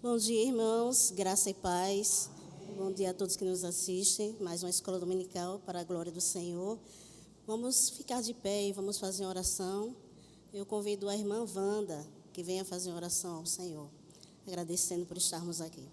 Bom dia, irmãos, graça e paz. Bom dia a todos que nos assistem. Mais uma escola dominical para a glória do Senhor. Vamos ficar de pé e vamos fazer uma oração. Eu convido a irmã Wanda, que venha fazer uma oração ao Senhor, agradecendo por estarmos aqui.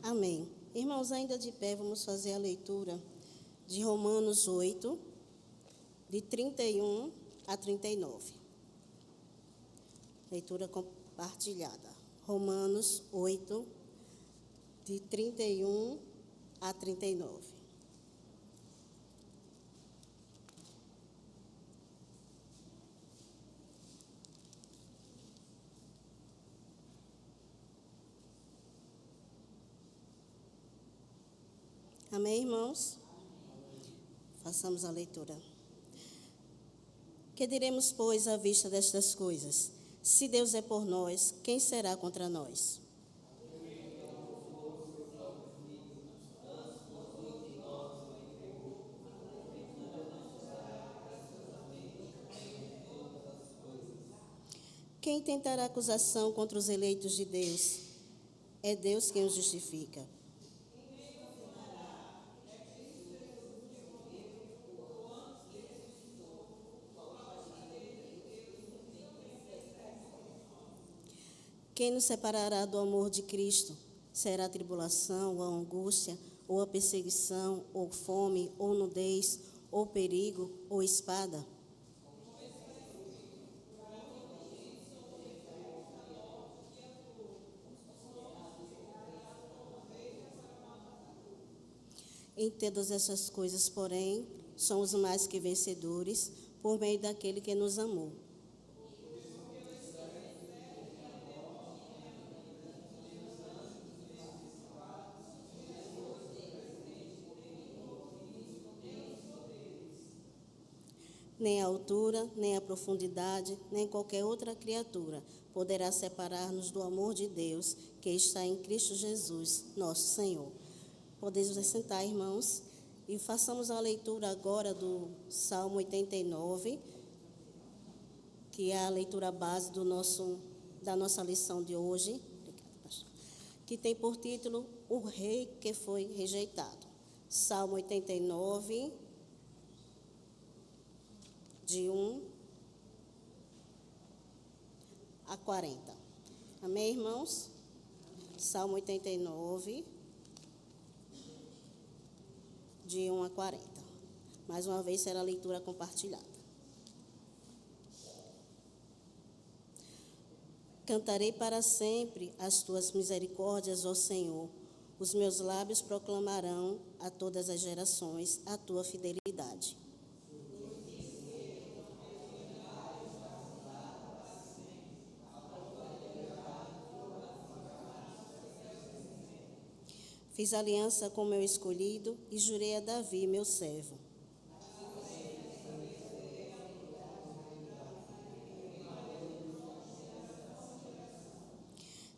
Amém. Irmãos, ainda de pé, vamos fazer a leitura de Romanos 8, de 31 a 39. Leitura compartilhada. Romanos 8, de 31 a 39. Amém, irmãos? Façamos a leitura. Que diremos, pois, à vista destas coisas? Se Deus é por nós, quem será contra nós? Quem tentará acusação contra os eleitos de Deus? É Deus quem os justifica. Quem nos separará do amor de Cristo? Será a tribulação, ou a angústia, ou a perseguição, ou fome, ou nudez, ou perigo, ou espada? Em todas essas coisas, porém, somos mais que vencedores por meio daquele que nos amou. Nem a altura, nem a profundidade, nem qualquer outra criatura poderá separar-nos do amor de Deus que está em Cristo Jesus, nosso Senhor. Podemos assentar, irmãos, e façamos a leitura agora do Salmo 89, que é a leitura base da nossa lição de hoje, que tem por título O Rei que foi rejeitado. Salmo 89, de 1 a 40. Amém, irmãos? Salmo 89, de 1 a 40. Mais uma vez será a leitura compartilhada. Cantarei para sempre as tuas misericórdias, ó Senhor. Os meus lábios proclamarão a todas as gerações a tua fidelidade. Fiz aliança com meu escolhido e jurei a Davi, meu servo.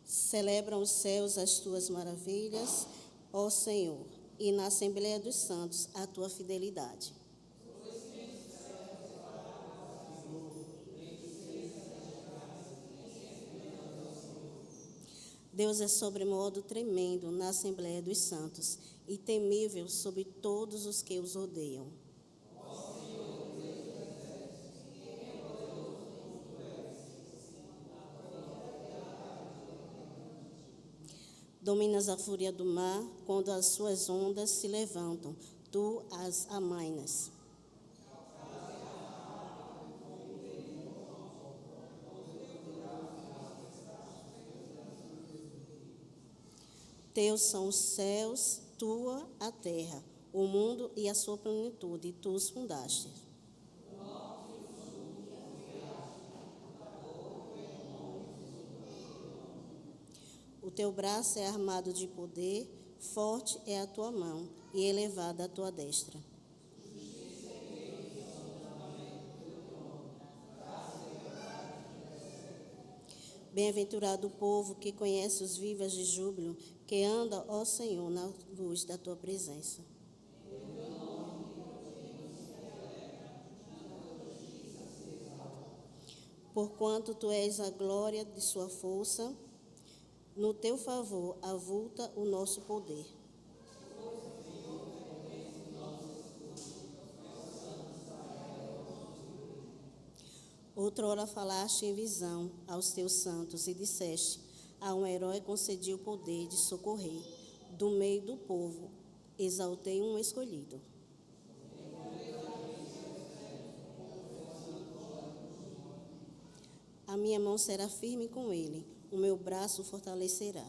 Celebram os céus as tuas maravilhas, ó Senhor, e na Assembleia dos Santos a tua fidelidade. Deus é sobremodo tremendo na Assembleia dos Santos e temível sobre todos os que os odeiam. Dominas a fúria do mar quando as suas ondas se levantam, tu as amainas. Teus são os céus, tua a terra, o mundo e a sua plenitude, tu os fundaste. O teu braço é armado de poder, forte é a tua mão e elevada a tua destra. Bem-aventurado o povo que conhece os vivas de júbilo, que anda, ó Senhor, na luz da tua presença. Porquanto tu és a glória de sua força, no teu favor avulta o nosso poder. Outrora falaste em visão aos teus santos e disseste: a um herói concedi o poder de socorrer. Do meio do povo exaltei um escolhido. A minha mão será firme com ele, o meu braço o fortalecerá.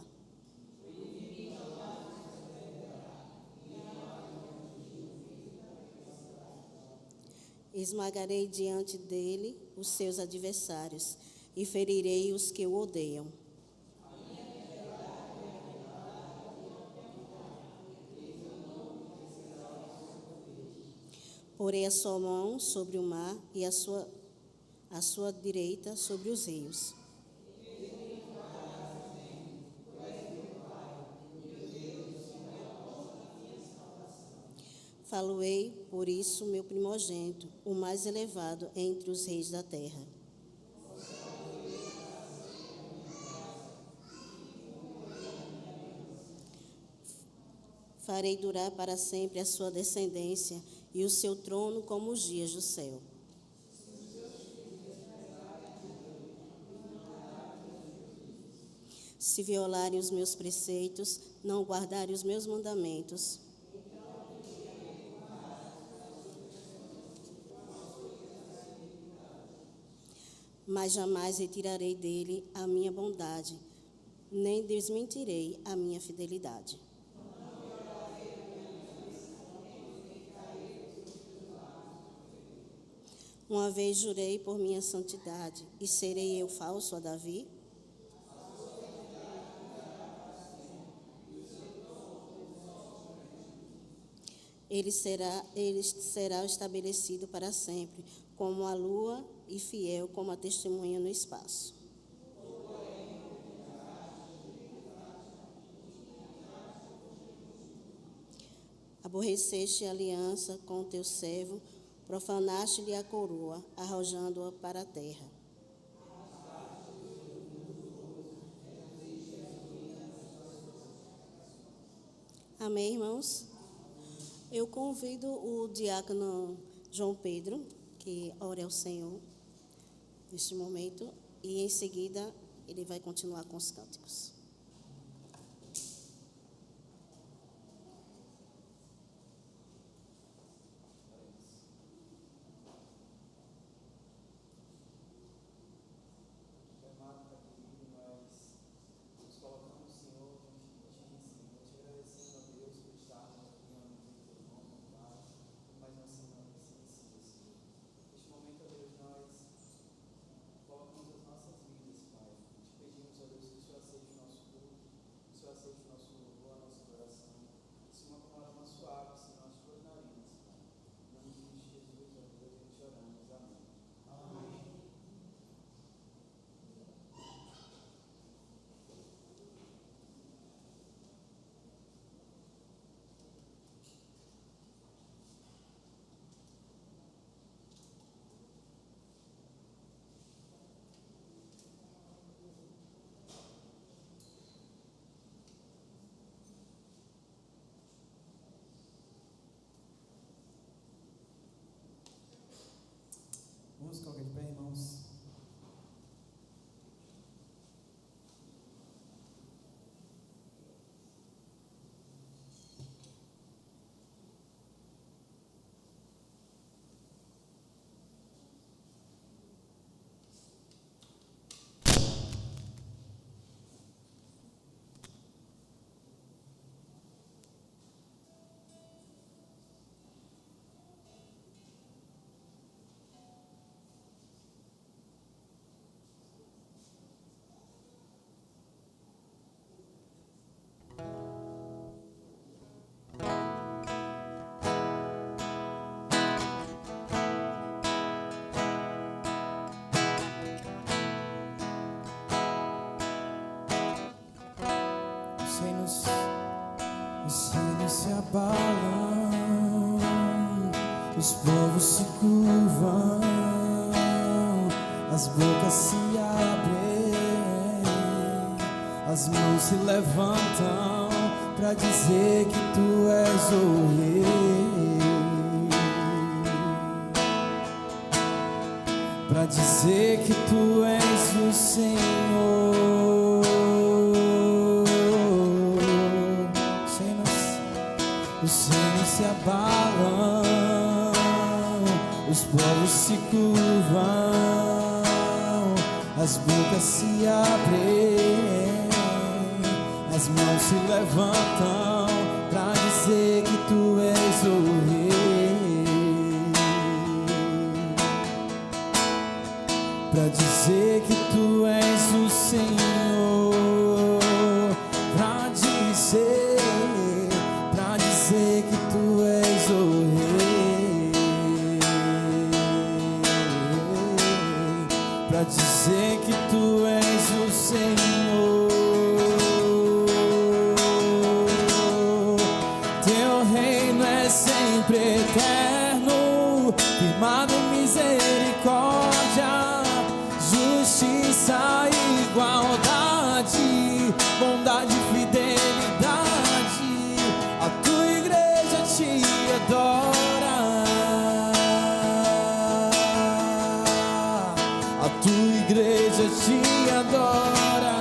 Esmagarei diante dele os seus adversários e ferirei os que o odeiam. Porei a sua mão sobre o mar e a sua direita sobre os rios. Faloei, por isso, meu primogênito, o mais elevado entre os reis da terra. Farei durar para sempre a sua descendência e o seu trono como os dias do céu. Se violarem os meus preceitos, não guardarem os meus mandamentos, mas jamais retirarei dele a minha bondade, nem desmentirei a minha fidelidade. Uma vez jurei por minha santidade, e serei eu falso a Davi? Ele será estabelecido para sempre, como a lua e fiel como a testemunha no espaço. Aborreceste a aliança com o teu servo, profanaste-lhe a coroa, arrojando-a para a terra. Amém, irmãos? Eu convido o diácono João Pedro, que ore ao Senhor neste momento, e em seguida ele vai continuar com os cânticos. Colocamos as nossas vidas, Pai. Te pedimos, ó Deus, que o Senhor aceite o nosso Os reinos se abalam, os povos se curvam, as bocas se abrem, as mãos se levantam pra dizer que tu és o rei, pra dizer que tu és o Senhor. Os reinos se abalam, os povos se curvam, as bocas se abrem, as mãos se levantam pra dizer que tu és o rei, pra dizer que tu és o Senhor, pra dizer que tu és o rei, pra dizer que tu és o Senhor. Teu reino é sempre eterno, firmado em misericórdia, justiça e igualdade, bondade e fidelidade. A tua igreja te adora, a tua igreja te adora.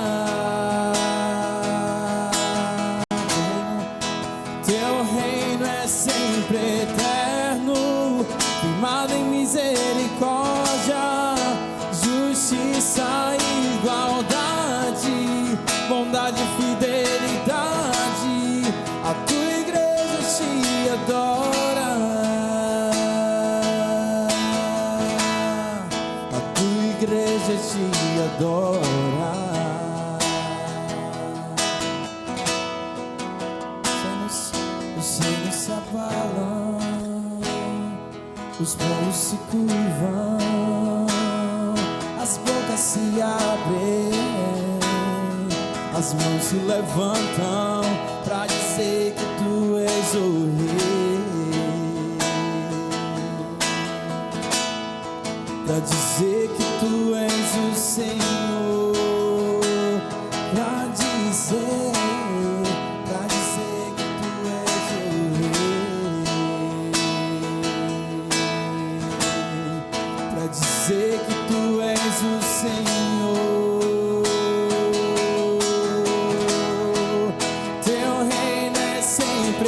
Teu reino é sempre eterno, firmado em misericórdia, justiça e igualdade, bondade e fidelidade. A tua igreja te adora, a tua igreja te adora. Os reinos se abalam, os povos se curvam, as bocas se abrem, as mãos se levantam pra dizer que tu és o rei, pra dizer que tu és o Senhor, pra dizer que tu és o rei, pra dizer que tu és o Senhor.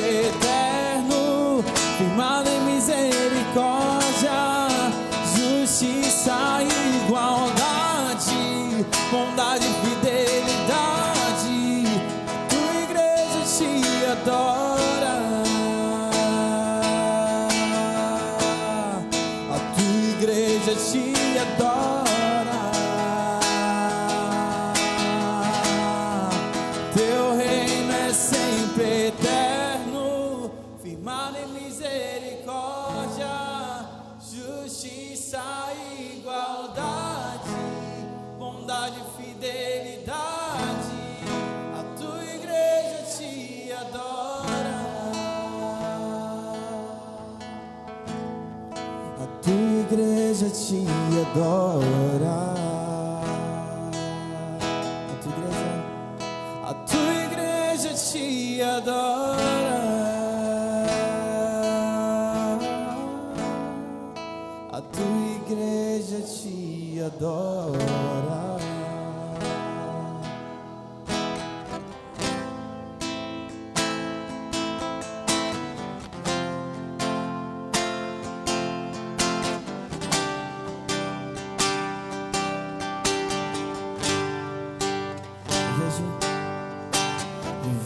Eterno, firmado em misericórdia, justiça e igualdade, bondade e fidelidade. Tua igreja te adora, a tua igreja te adora. Teu reino é sempre eterno, firmado em misericórdia, justiça e igualdade, bondade e fidelidade. A tua igreja te adora, a tua igreja te adora. A tua igreja te adora, a tua igreja te adora.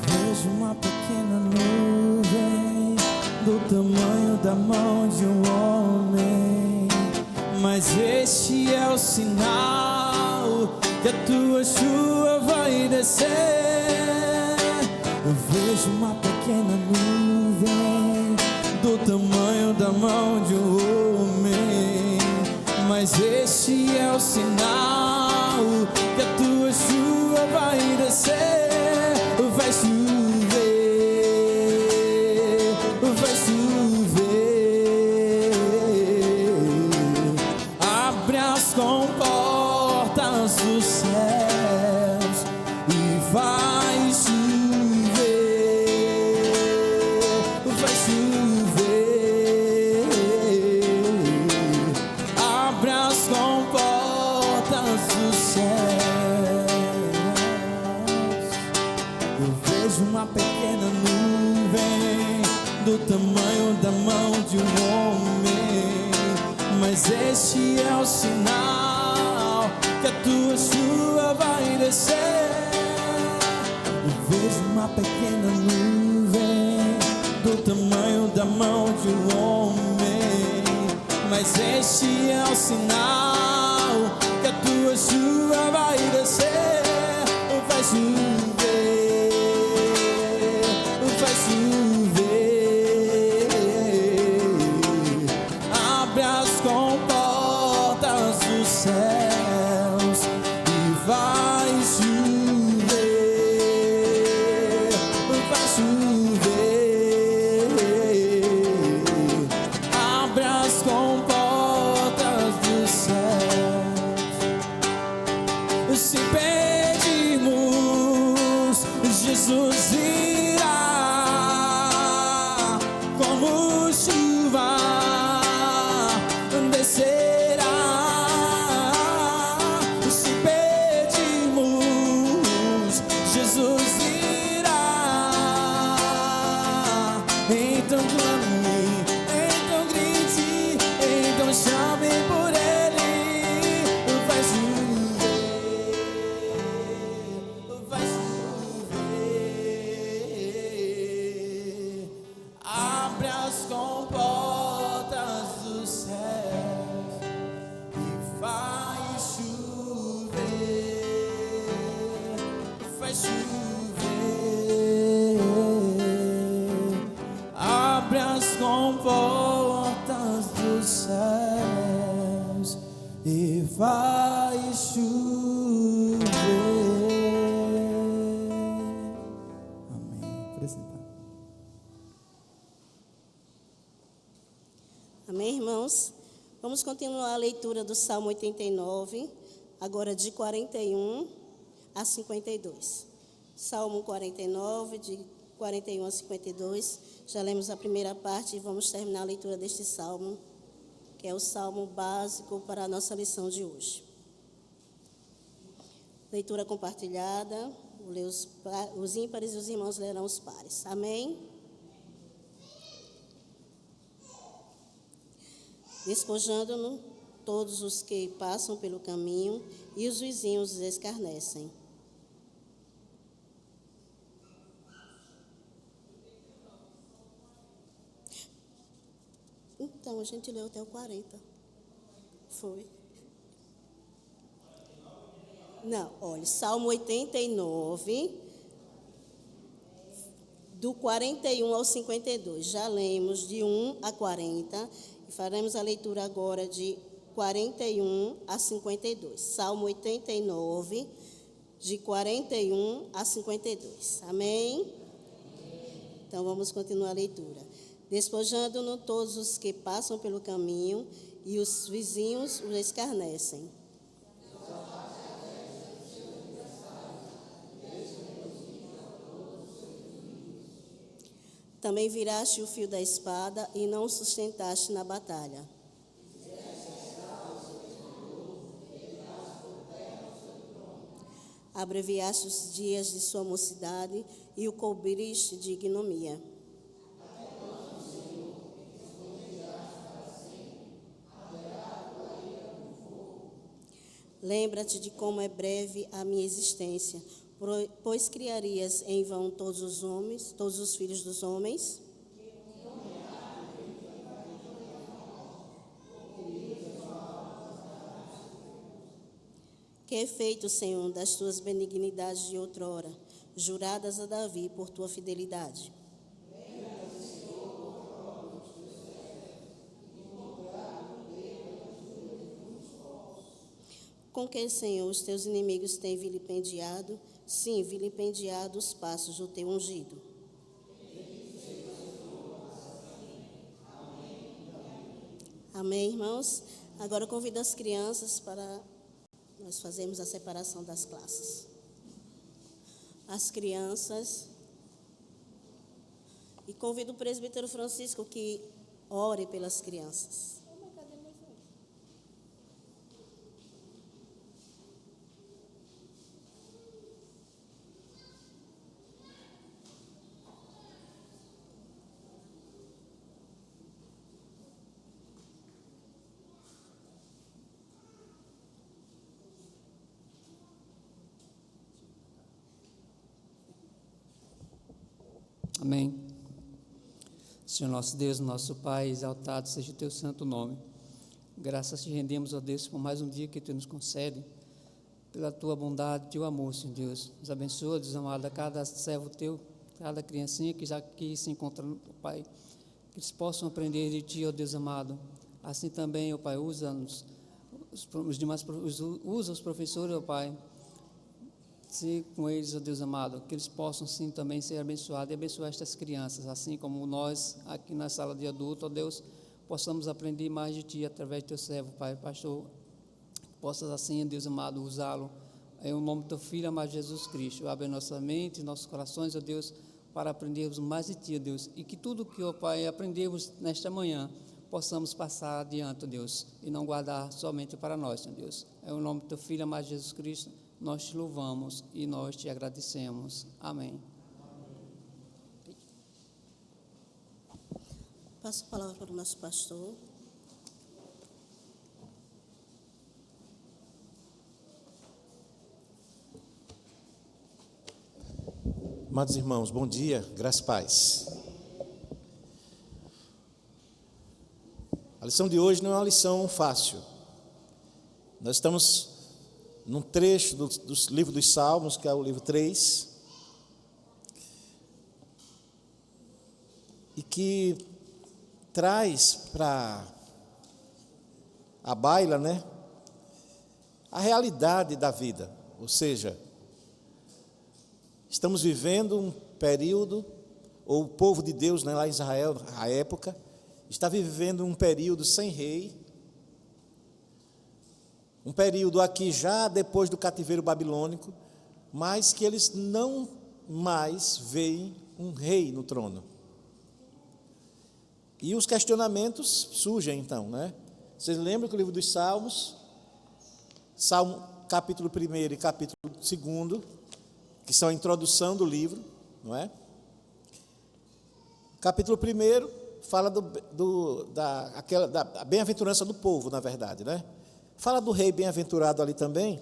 Vejo uma pequena nuvem do tamanho da mão de um homem, mas este é o sinal que a tua chuva vai descer. Eu vejo uma pequena nuvem do tamanho da mão de um homem, mas este é o sinal que a tua chuva vai descer. Vai chover Eu vejo uma pequena nuvem do tamanho da mão de um homem, mas este é o sinal que a tua chuva vai descer. Eu vejo uma pequena nuvem do tamanho da mão de um homem, mas este é o sinal que a tua chuva vai descer. Vai chover, vai chover. Abre as comportas dos céus e vai chover, vai chover. Abre as comportas dos céus. Se pedimos, Jesus irá, como chuva descerá. Se pedimos, Jesus irá. Então clame, então grite, então chame por Ele. Vai chover, vai chover. Abre as comportas dos céus e vai chover, vai chover. Abre as comportas dos céus e vai chover. Amém. Apresentar. Amém, irmãos? Vamos continuar a leitura do Salmo 89, agora de 41 a 52. Salmo 49, de 41 a 52. Já lemos a primeira parte e vamos terminar a leitura deste salmo, que é o salmo básico para a nossa lição de hoje. Leitura compartilhada, vou ler os ímpares e os irmãos lerão os pares. Amém? Despojando-no todos os que passam pelo caminho e os vizinhos os escarnecem. Então, a gente leu até o 40. Foi. Não, olha, Salmo 89, do 41 ao 52. Já lemos de 1 a 40 e faremos a leitura agora de 41 a 52. Salmo 89, de 41 a 52. Amém? Então, vamos continuar a leitura. Despojando-no todos os que passam pelo caminho e os vizinhos os escarnecem. Também viraste o fio da espada e não o sustentaste na batalha. Abreviaste os dias de sua mocidade e o cobriste de ignomia. Lembra-te de como é breve a minha existência, pois criarias em vão todos os homens, todos os filhos dos homens? Que é feito, Senhor, das tuas benignidades de outrora, juradas a Davi por tua fidelidade. Com que, Senhor, os teus inimigos têm vilipendiado? Sim, vilipendiado os passos do teu ungido. Amém, irmãos? Agora convido as crianças para nós fazermos a separação das classes. As crianças. E convido o presbítero Francisco que ore pelas crianças. Amém. Senhor nosso Deus, nosso Pai, exaltado seja o teu santo nome. Graças te rendemos, ó Deus, por mais um dia que tu nos concede, pela tua bondade e teu amor, Senhor Deus. Nos abençoa, Deus amado, a cada servo teu, cada criancinha que já aqui se encontra, Pai, que eles possam aprender de ti, ó Deus amado. Assim também, ó Pai, usa-nos, usa os professores, ó Pai, se com eles, ó Deus amado, que eles possam sim também ser abençoados e abençoar estas crianças, assim como nós aqui na sala de adulto, ó Deus, possamos aprender mais de ti através do teu servo, Pai, pastor, possas assim, Deus amado, usá-lo em nome do teu Filho amado Jesus Cristo. Abre nossa mente e nossos corações, ó Deus, para aprendermos mais de ti, ó Deus, e que tudo que, ó Pai, aprendemos nesta manhã, possamos passar adiante, ó Deus, e não guardar somente para nós, ó Deus. É o nome do teu Filho amado Jesus Cristo, nós te louvamos e nós te agradecemos. Amém. Passo a palavra para o nosso pastor. Amados irmãos, bom dia, graças e paz. A lição de hoje não é uma lição fácil. Nós estamos num trecho do livro dos Salmos, que é o livro 3, e que traz para a baila, né, a realidade da vida, ou seja, estamos vivendo um período, ou o povo de Deus, né, lá em Israel, à época, está vivendo um período sem rei, um período aqui já depois do cativeiro babilônico, mas que eles não mais veem um rei no trono. E os questionamentos surgem então, né? Vocês lembram que o livro dos Salmos, Salmo capítulo 1 e capítulo 2, que são a introdução do livro, não é? Capítulo 1 fala da bem-aventurança do povo, na verdade, né? Fala do rei bem-aventurado ali também,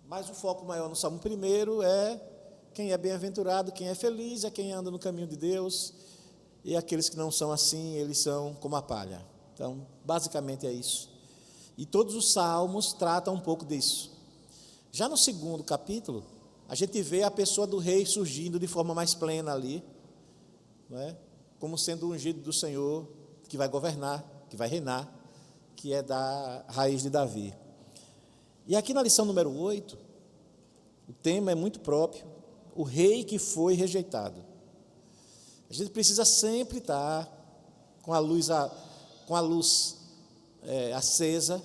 mas o foco maior no Salmo 1 é quem é bem-aventurado, quem é feliz, é quem anda no caminho de Deus, e aqueles que não são assim, eles são como a palha. Então, basicamente é isso. E todos os salmos tratam um pouco disso. Já no 2º capítulo, a gente vê a pessoa do rei surgindo de forma mais plena ali, não é? Como sendo o ungido do Senhor, que vai governar, que vai reinar, que é da raiz de Davi. E aqui na lição número 8, o tema é muito próprio, o rei que foi rejeitado. A gente precisa sempre estar com a luz acesa,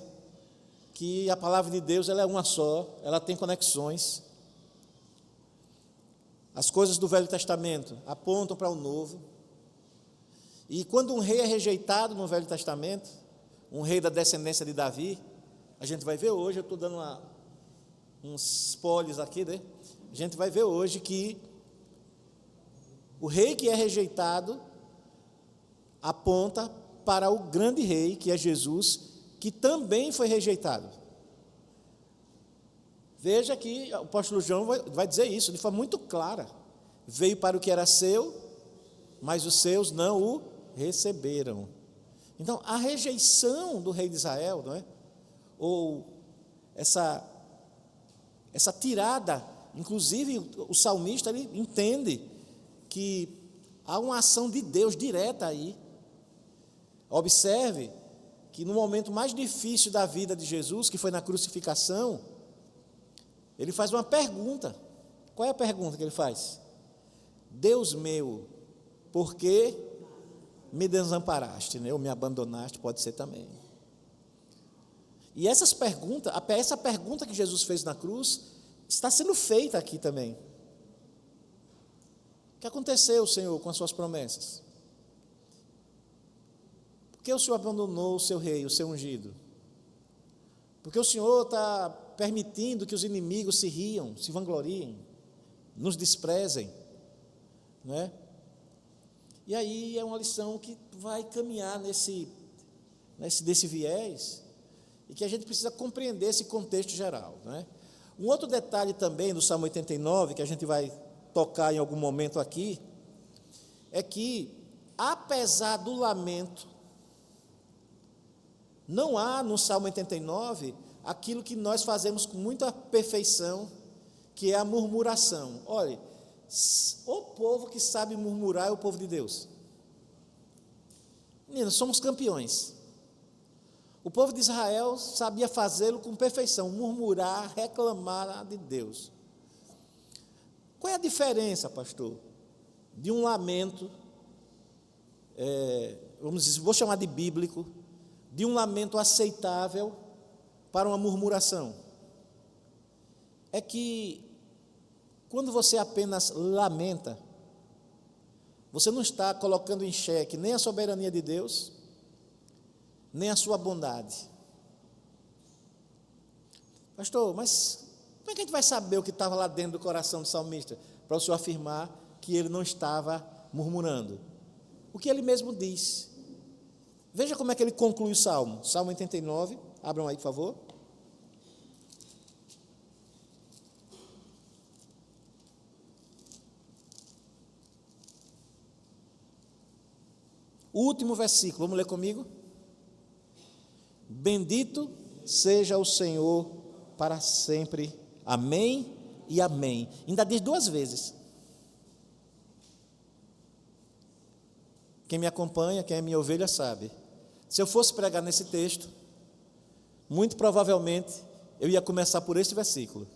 que a palavra de Deus ela é uma só, ela tem conexões. As coisas do Velho Testamento apontam para o Novo. E quando um rei é rejeitado no Velho Testamento, um rei da descendência de Davi, a gente vai ver hoje, eu estou dando uns spoilers aqui, né? A gente vai ver hoje que o rei que é rejeitado aponta para o grande rei, que é Jesus, que também foi rejeitado. Veja que o apóstolo João vai dizer isso de forma muito clara. Veio para o que era seu, mas os seus não o receberam. Então, a rejeição do rei de Israel, não é? Ou essa tirada, inclusive o salmista ele entende que há uma ação de Deus direta aí. Observe que no momento mais difícil da vida de Jesus, que foi na crucificação, ele faz uma pergunta. Qual é a pergunta que ele faz? Deus meu, por que me desamparaste, né? Ou me abandonaste, pode ser também. E essa pergunta que Jesus fez na cruz, está sendo feita aqui também. O que aconteceu, Senhor, com as suas promessas? Por que o Senhor abandonou o seu rei, o seu ungido? Porque o Senhor está permitindo que os inimigos se riam, se vangloriem, nos desprezem, não é? E aí é uma lição que vai caminhar desse viés, e que a gente precisa compreender esse contexto geral, não é? Um outro detalhe também do Salmo 89, que a gente vai tocar em algum momento aqui, é que, apesar do lamento, não há no Salmo 89 aquilo que nós fazemos com muita perfeição, que é a murmuração. Olha, o povo que sabe murmurar é o povo de Deus. Meninos, somos campeões. O povo de Israel sabia fazê-lo com perfeição, murmurar, reclamar de Deus. Qual é a diferença, pastor, de um lamento, vamos dizer, vou chamar de bíblico, de um lamento aceitável para uma murmuração? É que, quando você apenas lamenta, você não está colocando em xeque nem a soberania de Deus, nem a sua bondade. Pastor, mas como é que a gente vai saber o que estava lá dentro do coração do salmista, para o senhor afirmar que ele não estava murmurando? O que ele mesmo diz. Veja como é que ele conclui o Salmo. Salmo 89, abram aí, por favor. O último versículo, vamos ler comigo? Bendito seja o Senhor para sempre. Amém e amém. Ainda diz 2 vezes. Quem me acompanha, quem é minha ovelha, sabe. Se eu fosse pregar nesse texto, muito provavelmente eu ia começar por este versículo.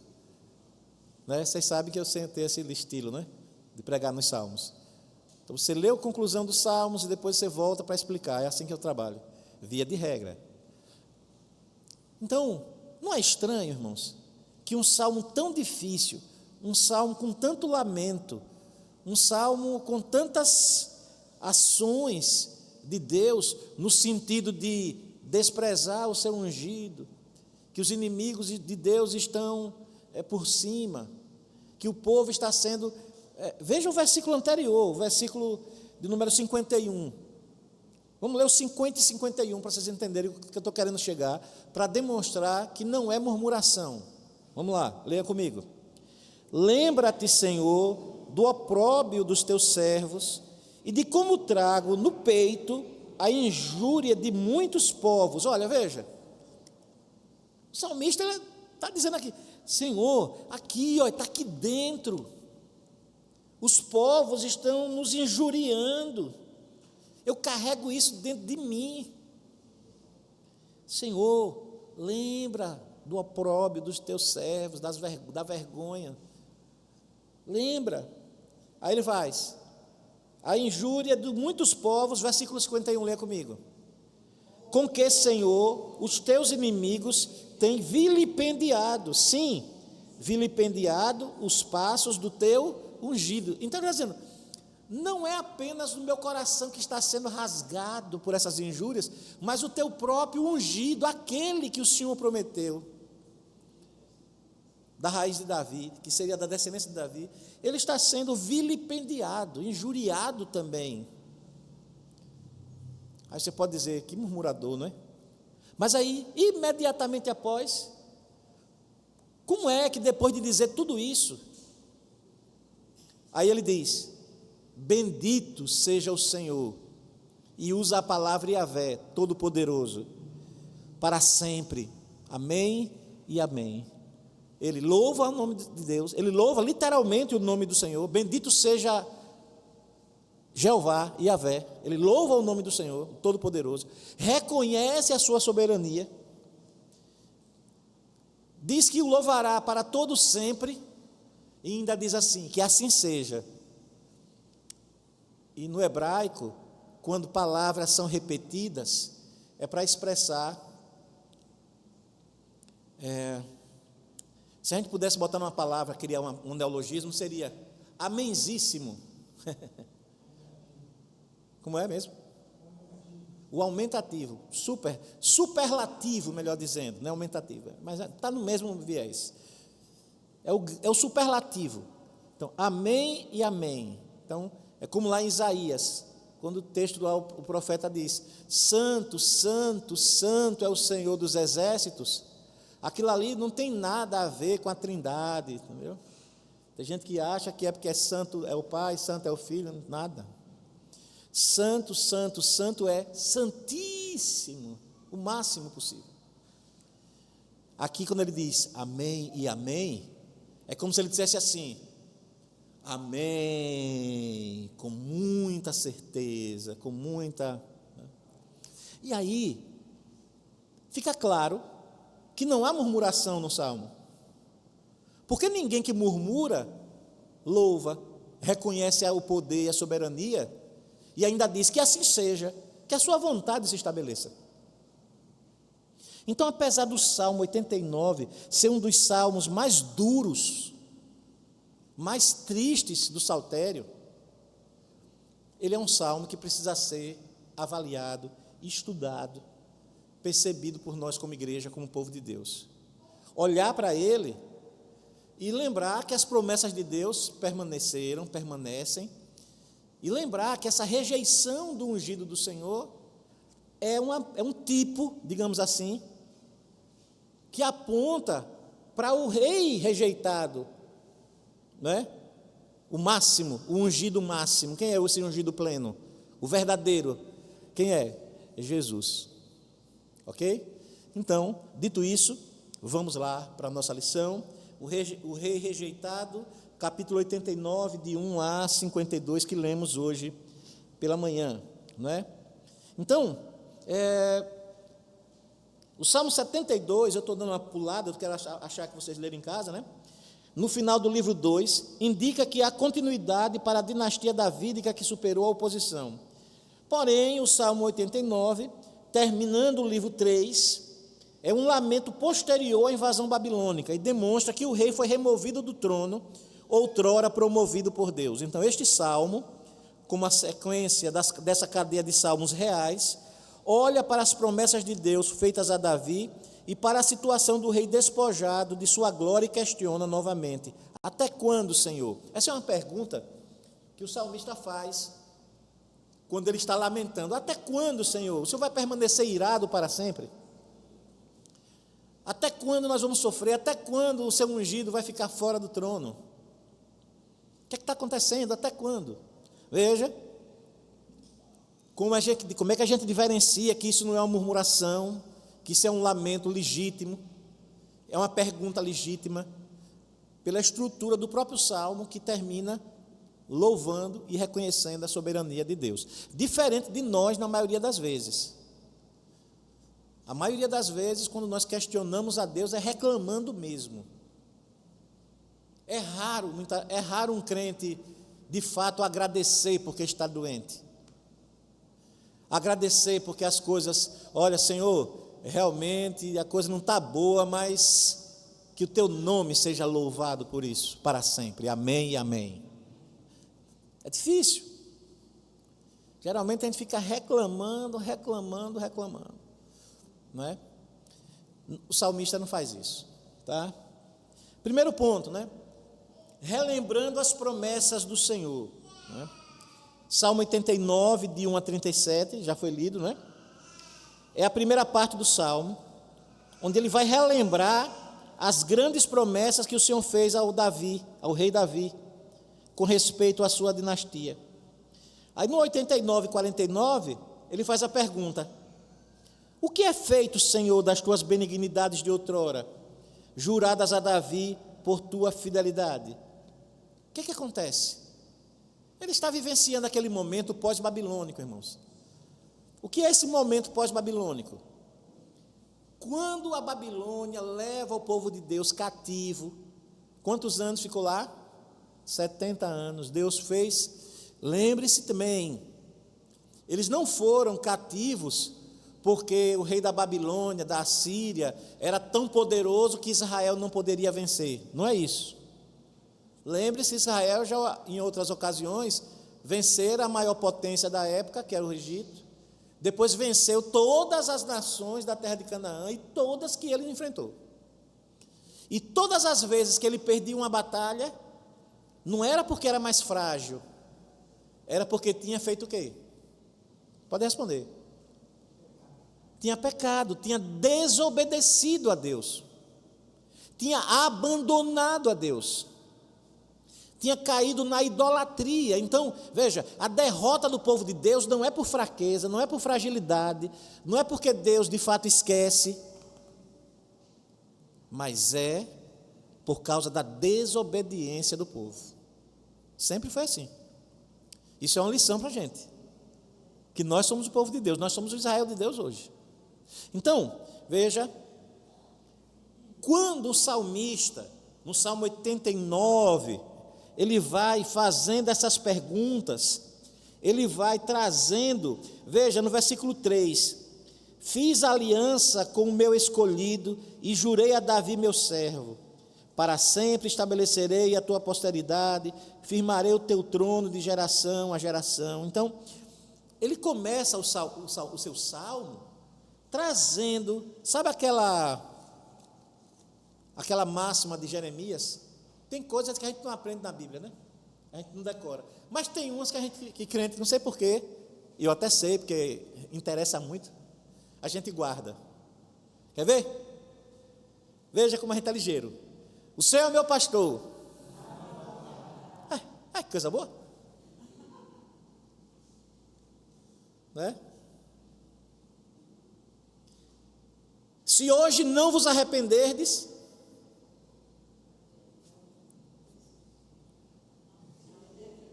Né? Vocês sabem que eu sempre tenho esse estilo, né? De pregar nos Salmos. Então você lê a conclusão dos Salmos e depois você volta para explicar. É assim que eu trabalho, via de regra. Então, não é estranho, irmãos, que um salmo tão difícil, um salmo com tanto lamento, um salmo com tantas ações de Deus, no sentido de desprezar o seu ungido, que os inimigos de Deus estão por cima, que o povo está sendo... veja o versículo anterior, o versículo de número 51. Vamos ler os 50 e 51 para vocês entenderem o que eu estou querendo chegar, para demonstrar que não é murmuração. Vamos lá, leia comigo. Lembra-te, Senhor, do opróbrio dos teus servos e de como trago no peito a injúria de muitos povos. Olha, veja, o salmista está dizendo aqui, Senhor, aqui, está aqui dentro, os povos estão nos injuriando, eu carrego isso dentro de mim. Senhor, lembra do opróbrio dos teus servos, da vergonha. Lembra. Aí ele faz a injúria de muitos povos, versículo 51, leia comigo. Com que, Senhor, os teus inimigos têm vilipendiado, sim, vilipendiado os passos do teu ungido. Então ele está dizendo, não é apenas o meu coração que está sendo rasgado por essas injúrias, mas o teu próprio ungido, aquele que o Senhor prometeu, da raiz de Davi, que seria da descendência de Davi, ele está sendo vilipendiado, injuriado também. Aí você pode dizer, que murmurador, não é? Mas aí, imediatamente após, como é que depois de dizer tudo isso, aí ele diz, bendito seja o Senhor, e usa a palavra Yahvé, Todo-Poderoso, para sempre, amém e amém. Ele louva o nome de Deus, ele louva literalmente o nome do Senhor, bendito seja Jeová, Yahvé, ele louva o nome do Senhor, Todo-Poderoso, reconhece a sua soberania, diz que o louvará para todo sempre, e ainda diz assim, que assim seja. E no hebraico, quando palavras são repetidas, é para expressar, se a gente pudesse botar numa palavra, criar um neologismo, seria amenzíssimo. Como é mesmo? O aumentativo, superlativo, melhor dizendo, não é aumentativo, mas está no mesmo viés. É o superlativo. Então, amém e amém. Então, é como lá em Isaías, quando o texto lá, o profeta diz, santo, santo, santo é o Senhor dos exércitos. Aquilo ali não tem nada a ver com a Trindade, entendeu? Tem gente que acha que é porque é santo é o Pai, santo é o Filho, nada. Santo, santo, santo é santíssimo, o máximo possível. Aqui, quando ele diz amém e amém, é como se ele dissesse assim: amém, com muita certeza, com muita. E aí, fica claro que não há murmuração no Salmo. Porque ninguém que murmura, louva, reconhece o poder e a soberania, e ainda diz que assim seja, que a sua vontade se estabeleça. Então, apesar do Salmo 89 ser um dos salmos mais duros, mais tristes do saltério, ele é um salmo que precisa ser avaliado, estudado, percebido por nós como igreja, como povo de Deus. Olhar para ele e lembrar que as promessas de Deus permanecem, e lembrar que essa rejeição do ungido do Senhor é um tipo, digamos assim, que aponta para o rei rejeitado, né? O máximo, o ungido máximo. Quem é esse ungido pleno? O verdadeiro. Quem é? É Jesus. Ok? Então, dito isso, vamos lá para a nossa lição. O rei rejeitado, capítulo 89, de 1 a 52, que lemos hoje pela manhã, não é? Então, o Salmo 72, eu estou dando uma pulada, eu quero achar que vocês lerem em casa, né? No final do livro 2, indica que há continuidade para a dinastia davídica que superou a oposição. Porém, o Salmo 89, terminando o livro 3, é um lamento posterior à invasão babilônica e demonstra que o rei foi removido do trono, outrora promovido por Deus. Então, este salmo, como a sequência dessa cadeia de salmos reais, olha para as promessas de Deus feitas a Davi e para a situação do rei despojado de sua glória e questiona novamente: até quando, Senhor? Essa é uma pergunta que o salmista faz quando ele está lamentando: até quando, Senhor? O Senhor vai permanecer irado para sempre? Até quando nós vamos sofrer? Até quando o seu ungido vai ficar fora do trono? O que é que está acontecendo? Até quando? Veja, como é que a gente diferencia que isso não é uma murmuração, que isso é um lamento legítimo, é uma pergunta legítima, pela estrutura do próprio Salmo, que termina louvando e reconhecendo a soberania de Deus. Diferente de nós, na maioria das vezes. A maioria das vezes, quando nós questionamos a Deus, é reclamando mesmo. É raro um crente, de fato, agradecer porque está doente. Agradecer porque as coisas, olha, Senhor, realmente a coisa não está boa, mas que o teu nome seja louvado por isso, para sempre. Amém e amém. É difícil. Geralmente a gente fica reclamando. Não é? O salmista não faz isso, tá? Primeiro ponto, né? Relembrando as promessas do Senhor, né? Salmo 89, de 1 a 37, já foi lido, né? É a primeira parte do Salmo, onde ele vai relembrar as grandes promessas que o Senhor fez ao rei Davi, com respeito à sua dinastia. Aí no 89 e 49, ele faz a pergunta: o que é feito, Senhor, das tuas benignidades de outrora, juradas a Davi por tua fidelidade? O que acontece? Ele está vivenciando aquele momento pós-babilônico, irmãos. O que é esse momento pós-babilônico? Quando a Babilônia leva o povo de Deus cativo, quantos anos ficou lá? 70 anos. Deus fez, lembre-se também, eles não foram cativos porque o rei da Babilônia, da Assíria, era tão poderoso que Israel não poderia vencer. Não é isso. Lembre-se, Israel já em outras ocasiões vencera a maior potência da época, que era o Egito. Depois venceu todas as nações da terra de Canaã e todas que ele enfrentou. E todas as vezes que ele perdia uma batalha, não era porque era mais frágil, era porque tinha feito o quê? Pode responder. Tinha pecado, tinha desobedecido a Deus, tinha abandonado a Deus. tinha caído na idolatria. Então, veja, a derrota do povo de Deus não é por fraqueza, não é por fragilidade, não é porque Deus de fato esquece, mas é por causa da desobediência do povo. Sempre foi assim. Isso é uma lição para a gente, que nós somos o povo de Deus, nós somos o Israel de Deus hoje. Então, veja, quando o salmista, no Salmo 89, ele vai fazendo essas perguntas, ele vai trazendo, veja no versículo 3, fiz aliança com o meu escolhido e jurei a Davi meu servo, para sempre estabelecerei a tua posteridade, firmarei o teu trono de geração a geração. Então, ele começa o seu salmo trazendo, sabe aquela máxima de Jeremias? Tem coisas que a gente não aprende na Bíblia, né? A gente não decora. Mas tem umas que a gente, que crente, não sei porquê, e eu até sei, porque interessa muito, a gente guarda. Quer ver? Veja como a gente é ligeiro. O Senhor é meu pastor. Que coisa boa. Né? Se hoje não vos arrependerdes,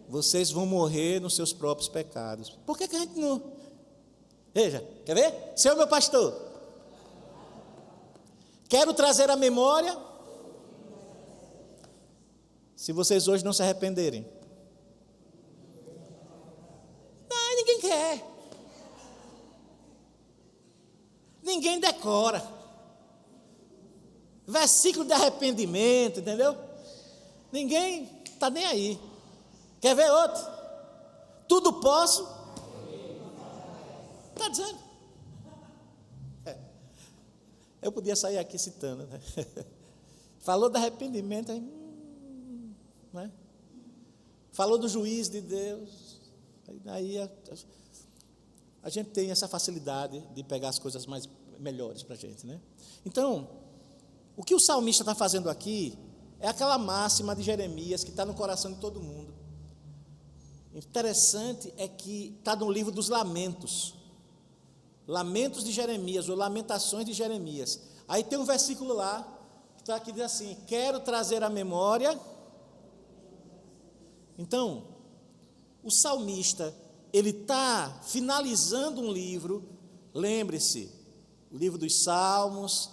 vocês vão morrer nos seus próprios pecados. Por que a gente não... Veja, quer ver? Senhor meu pastor, quero trazer à memória, se vocês hoje não se arrependerem. Não, ninguém quer. Ninguém decora. Versículo de arrependimento, entendeu? Ninguém está nem aí. Quer ver outro? Tudo posso. Está dizendo. Eu podia sair aqui citando, né? Falou de arrependimento, né? Falou do juiz de Deus. Aí a gente tem essa facilidade de pegar as coisas melhores para a gente, né? Então, o que o salmista está fazendo aqui é aquela máxima de Jeremias que está no coração de todo mundo. Interessante é que está no livro dos Lamentos. Lamentos de Jeremias, ou Lamentações de Jeremias. Aí tem um versículo lá, que está aqui, diz assim, quero trazer à memória. Então, o salmista, ele está finalizando um livro, lembre-se, o livro dos Salmos,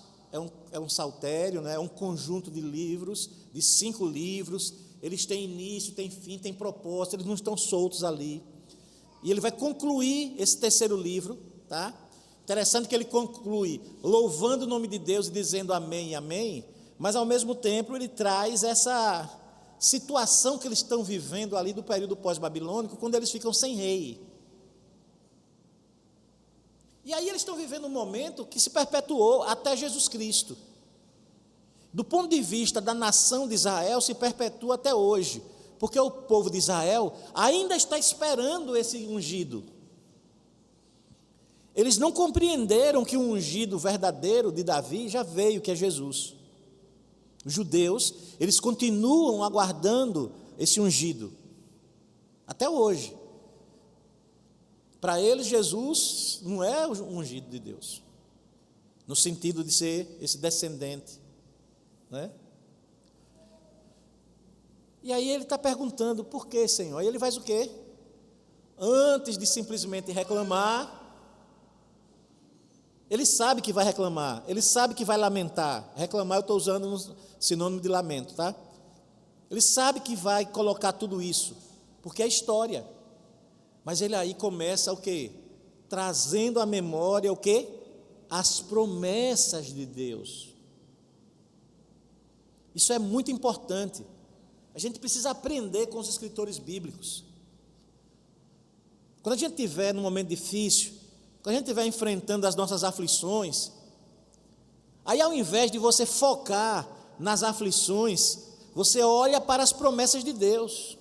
é um saltério, né? É um conjunto de livros, de 5 livros, eles têm início, têm fim, têm propósito, eles não estão soltos ali. E ele vai concluir esse terceiro livro, tá? Interessante que ele conclui louvando o nome de Deus e dizendo amém e amém, mas ao mesmo tempo ele traz essa situação que eles estão vivendo ali do período pós-babilônico, quando eles ficam sem rei. E aí eles estão vivendo um momento que se perpetuou até Jesus Cristo. Do ponto de vista da nação de Israel, se perpetua até hoje, porque o povo de Israel ainda está esperando esse ungido. Eles não compreenderam que o ungido verdadeiro de Davi já veio, que é Jesus. Os judeus, eles continuam aguardando esse ungido, até hoje. Para eles, Jesus não é o ungido de Deus, no sentido de ser esse descendente, né? E aí ele está perguntando, por que, Senhor? Aí ele faz o quê? Antes de simplesmente reclamar, ele sabe que vai reclamar, ele sabe que vai lamentar. Reclamar eu estou usando um sinônimo de lamento, tá? Ele sabe que vai colocar tudo isso, porque é história. Mas ele aí começa o quê? Trazendo à memória o quê? As promessas de Deus. Isso é muito importante. A gente precisa aprender com os escritores bíblicos. Quando a gente estiver num momento difícil, quando a gente estiver enfrentando as nossas aflições, aí ao invés de você focar nas aflições, você olha para as promessas de Deus.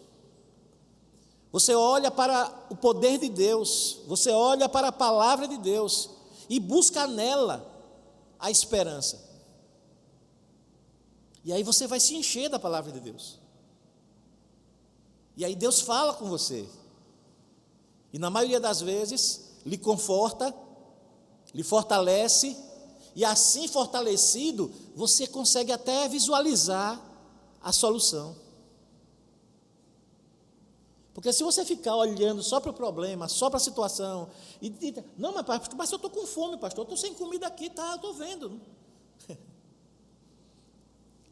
Você olha para o poder de Deus, você olha para a palavra de Deus e busca nela a esperança. E aí você vai se encher da palavra de Deus. E aí Deus fala com você. E na maioria das vezes, lhe conforta, lhe fortalece, e assim fortalecido, você consegue até visualizar a solução. Porque se você ficar olhando só para o problema, só para a situação, não, mas eu estou com fome, pastor, eu estou sem comida aqui, tá, eu estou vendo.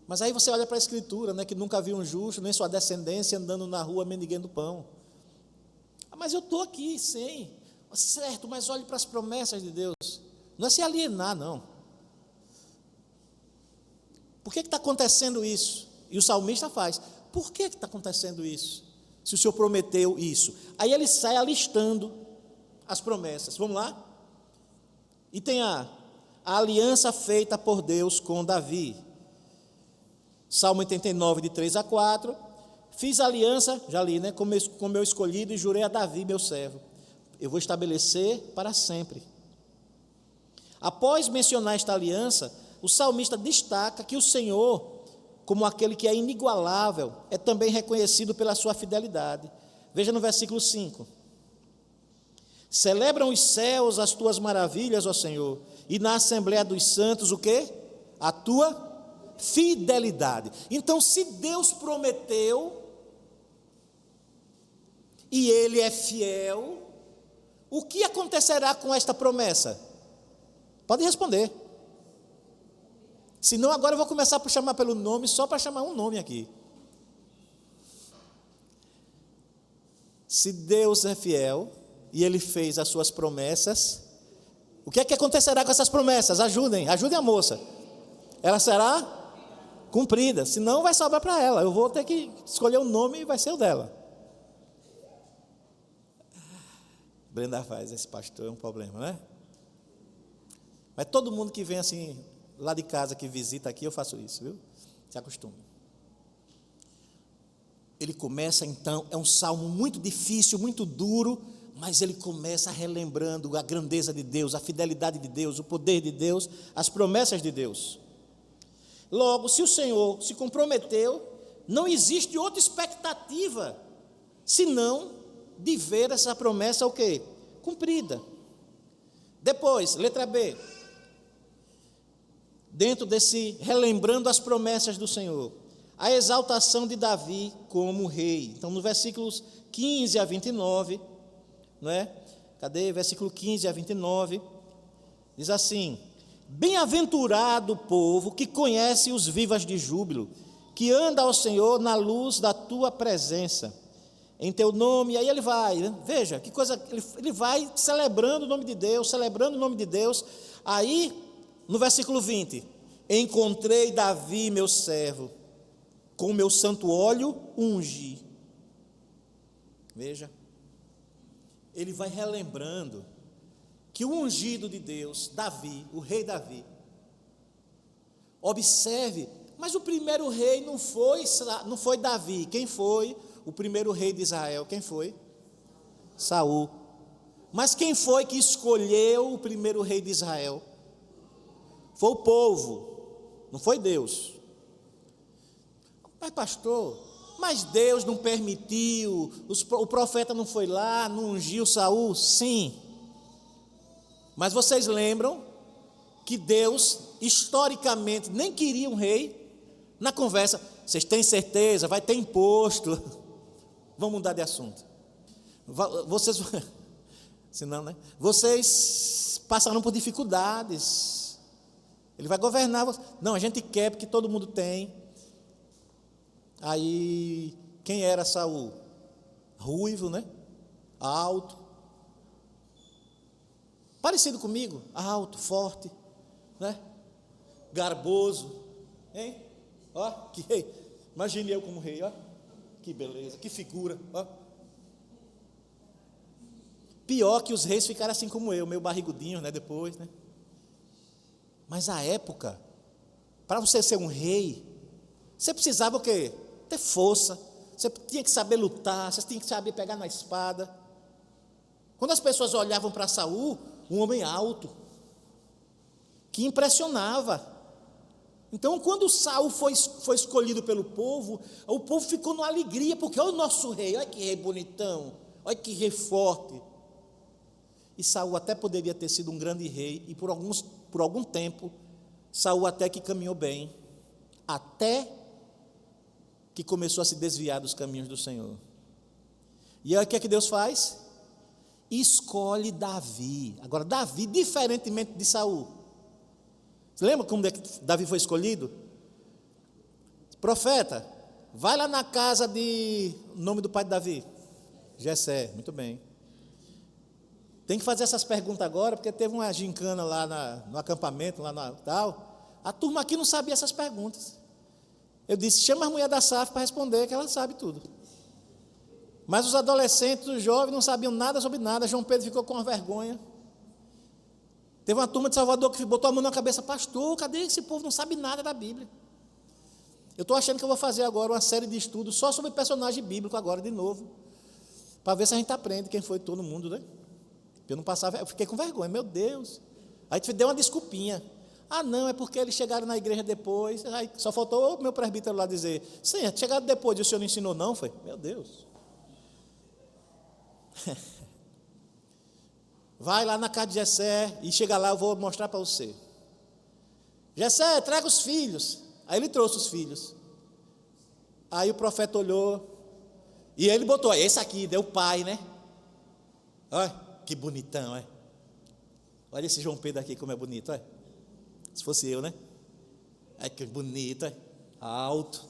Mas aí você olha para a Escritura, né, que nunca viu um justo, nem sua descendência andando na rua mendigando pão. Mas eu estou aqui sem, certo, mas olhe para as promessas de Deus, não é se alienar, não. Por que está acontecendo isso? E o salmista faz, por que está acontecendo isso? Se o Senhor prometeu isso. Aí ele sai alistando as promessas, vamos lá? E tem a aliança feita por Deus com Davi. Salmo 89, de 3 a 4, fiz aliança, já li, né, com meu escolhido e jurei a Davi, meu servo, eu vou estabelecer para sempre. Após mencionar esta aliança, o salmista destaca que o Senhor, como aquele que é inigualável, é também reconhecido pela sua fidelidade. Veja no versículo 5. Celebram os céus as tuas maravilhas, ó Senhor, e na Assembleia dos Santos o quê? A tua fidelidade. Então, se Deus prometeu, e Ele é fiel, o que acontecerá com esta promessa? Pode responder. Senão agora eu vou começar a chamar pelo nome, só para chamar um nome aqui. Se Deus é fiel, e Ele fez as suas promessas, o que é que acontecerá com essas promessas? Ajudem a moça. Ela será cumprida, senão vai sobrar para ela. Eu vou ter que escolher um nome e vai ser o dela. Brenda faz, esse pastor é um problema, né? Mas todo mundo que vem assim, lá de casa, que visita aqui, eu faço isso, viu? Se acostume. Ele começa então, é um salmo muito difícil, muito duro, mas ele começa relembrando a grandeza de Deus, a fidelidade de Deus, o poder de Deus, as promessas de Deus. Logo, se o Senhor se comprometeu, não existe outra expectativa, senão de ver essa promessa o quê? Cumprida. Depois, letra B. Dentro desse relembrando as promessas do Senhor, a exaltação de Davi como rei. Então, no versículos 15 a 29, não é? Cadê? Versículo 15 a 29, diz assim: bem-aventurado o povo que conhece os vivas de júbilo, que anda ao Senhor na luz da tua presença, em teu nome. E aí ele vai, né? Veja que coisa, ele vai celebrando o nome de Deus, celebrando o nome de Deus. Aí, no versículo 20, encontrei Davi, meu servo, com o meu santo óleo ungi. Veja, ele vai relembrando que o ungido de Deus, Davi, o rei Davi, observe, mas o primeiro rei não foi Davi. Quem foi o primeiro rei de Israel? Quem foi? Saul. Mas quem foi que escolheu o primeiro rei de Israel? Foi o povo, não foi Deus. Mas pastor, mas Deus não permitiu, o profeta não foi lá, não ungiu Saul? Sim. Mas vocês lembram que Deus, historicamente, nem queria um rei? Na conversa, vocês têm certeza, vai ter imposto. Vamos mudar de assunto. Vocês, senão, né? Vocês passaram por dificuldades. Ele vai governar. Não, a gente quer porque todo mundo tem. Aí, quem era Saul? Ruivo, né? Alto. Parecido comigo, alto, forte, né? Garboso, hein? Ó, imagine eu como rei, ó. Que beleza, que figura, ó. Pior que os reis ficaram assim como eu, meio barrigudinho, né? Depois, né? Mas a época, para você ser um rei, você precisava o quê? Ter força, você tinha que saber lutar, você tinha que saber pegar na espada. Quando as pessoas olhavam para Saul, um homem alto, que impressionava, Então, quando Saul foi escolhido pelo povo, o povo ficou numa alegria, porque olha o nosso rei, olha que rei bonitão, olha que rei forte. E Saul até poderia ter sido um grande rei, e por algum tempo, Saul até que caminhou bem, até que começou a se desviar dos caminhos do Senhor. E aí o que é que Deus faz? Escolhe Davi. Agora, Davi, diferentemente de Saul. Você lembra como Davi foi escolhido? Profeta, vai lá na casa de... O nome do pai de Davi? Jessé, muito bem. Tem que fazer essas perguntas agora, porque teve uma gincana lá no acampamento, lá na tal. A turma aqui não sabia essas perguntas. Eu disse, chama a mulher da SAF para responder, que ela sabe tudo. Mas os adolescentes, os jovens, não sabiam nada sobre nada. João Pedro ficou com uma vergonha. Teve uma turma de Salvador que botou a mão na cabeça, pastor, cadê esse povo? Não sabe nada da Bíblia. Eu estou achando que eu vou fazer agora uma série de estudos só sobre personagem bíblico agora, de novo, para ver se a gente aprende quem foi todo mundo, né? Eu não passava, eu fiquei com vergonha, meu Deus. Aí te deu uma desculpinha. Ah, não, é porque eles chegaram na igreja depois. Aí só faltou o meu presbítero lá dizer, sim, chegaram depois, e o senhor não ensinou não? Foi, meu Deus. Vai lá na casa de Jessé e chega lá, eu vou mostrar para você. Jessé, traga os filhos. Aí ele trouxe os filhos. Aí o profeta olhou e ele botou, esse aqui, deu o pai, né? Olha, que bonitão, olha. Olha esse João Pedro aqui como é bonito, olha. Se fosse eu, né? Olha que bonito, olha. Alto,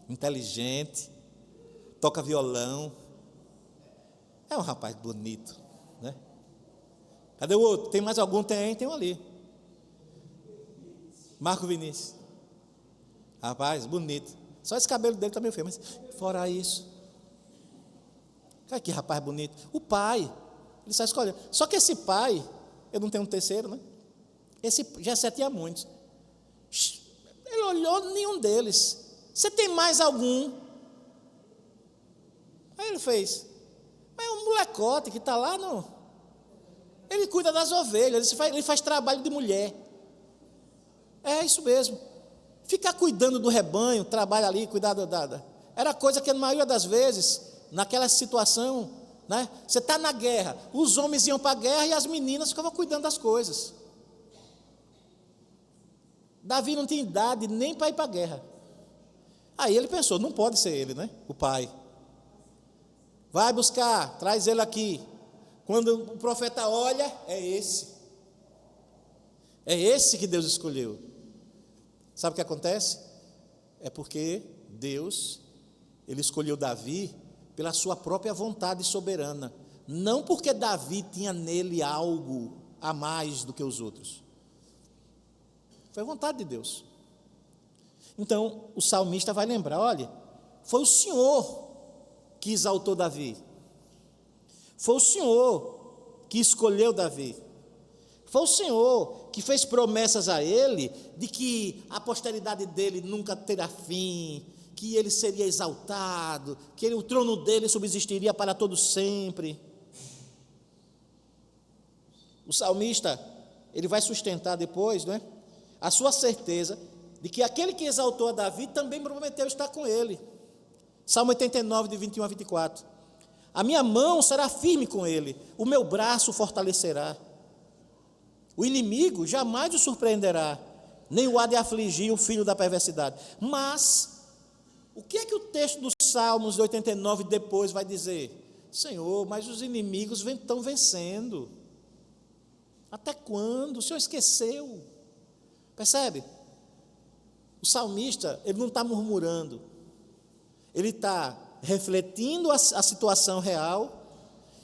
inteligente, toca violão. É um rapaz bonito, né? Cadê o outro? Tem mais algum? Tem um ali. Marco Vinícius. Rapaz, bonito. Só esse cabelo dele está meio feio, mas fora isso. Olha que rapaz bonito. O pai, ele só escolheu. Só que esse pai, eu não tenho um terceiro, né? Esse Jessé tinha muitos. Ele olhou nenhum deles. Você tem mais algum? Aí ele fez. Mas é um molecote que está lá, não. Ele cuida das ovelhas, ele faz trabalho de mulher. É isso mesmo. Ficar cuidando do rebanho, trabalha ali, cuidar da. Era coisa que, na maioria das vezes, naquela situação, né? Você está na guerra, os homens iam para a guerra e as meninas ficavam cuidando das coisas. Davi não tinha idade nem para ir para a guerra. Aí ele pensou, não pode ser ele, né? O pai. Vai buscar, traz ele aqui. Quando o profeta olha, é esse. É esse que Deus escolheu. Sabe o que acontece? É porque Deus, ele escolheu Davi pela sua própria vontade soberana. Não porque Davi tinha nele algo a mais do que os outros. Foi vontade de Deus. Então, o salmista vai lembrar, olha, foi o Senhor que exaltou Davi. Foi o Senhor que escolheu Davi. Foi o Senhor que fez promessas a ele de que a posteridade dele nunca terá fim, que ele seria exaltado, que o trono dele subsistiria para todo sempre. O salmista, ele vai sustentar depois, não é? A sua certeza de que aquele que exaltou a Davi também prometeu estar com ele. Salmo 89, de 21 a 24. A minha mão será firme com ele, o meu braço fortalecerá. O inimigo jamais o surpreenderá, nem o há de afligir o filho da perversidade. Mas, o que é que o texto dos Salmos de 89 depois vai dizer? Senhor, mas os inimigos estão vencendo. Até quando? O Senhor esqueceu. Percebe? O salmista, ele não está murmurando. Ele está refletindo a situação real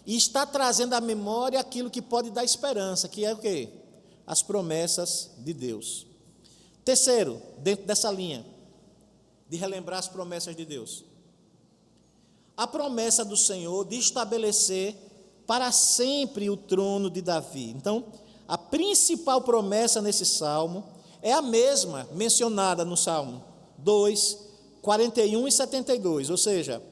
e está trazendo à memória aquilo que pode dar esperança, que é o quê? As promessas de Deus. Terceiro, dentro dessa linha, de relembrar as promessas de Deus. A promessa do Senhor de estabelecer para sempre o trono de Davi. Então, a principal promessa nesse salmo é a mesma mencionada no Salmo 2, 41 e 72, ou seja,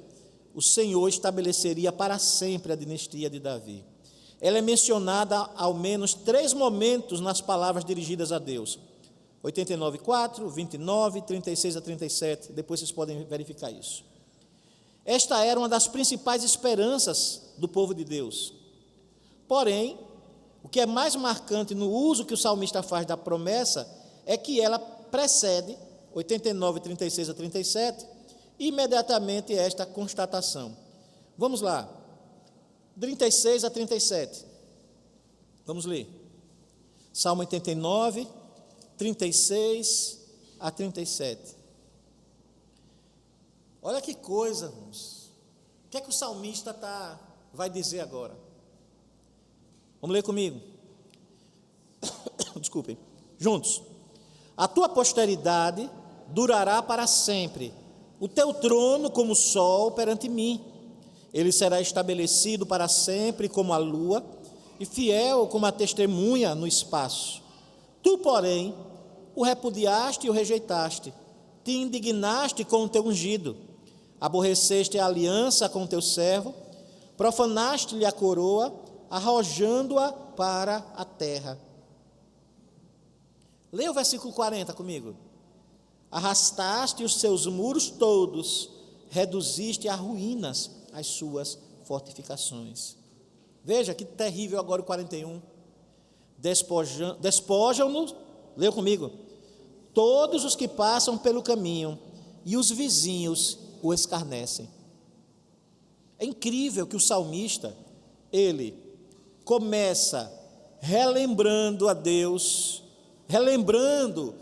o Senhor estabeleceria para sempre a dinastia de Davi. Ela é mencionada ao menos 3 momentos nas palavras dirigidas a Deus. 89, 4, 29, 36 a 37, depois vocês podem verificar isso. Esta era uma das principais esperanças do povo de Deus. Porém, o que é mais marcante no uso que o salmista faz da promessa é que ela precede, 89, 36 a 37, imediatamente esta constatação. Vamos lá, 36 a 37. Vamos ler. Salmo 89, 36 a 37. Olha que coisa, irmãos. O que é que o salmista vai dizer agora? Vamos ler comigo. Desculpem. Juntos. A tua posteridade durará para sempre. O teu trono como o sol perante mim. Ele será estabelecido para sempre como a lua e fiel como a testemunha no espaço. Tu, porém, o repudiaste e o rejeitaste. Te indignaste com o teu ungido. Aborreceste a aliança com o teu servo. Profanaste-lhe a coroa, arrojando-a para a terra. Leia o versículo 40 comigo. Arrastaste os seus muros todos, reduziste a ruínas as suas fortificações. Veja que terrível agora o 41. Despojam-no, leia comigo, todos os que passam pelo caminho, e os vizinhos o escarnecem. É incrível que o salmista, ele começa relembrando a Deus, relembrando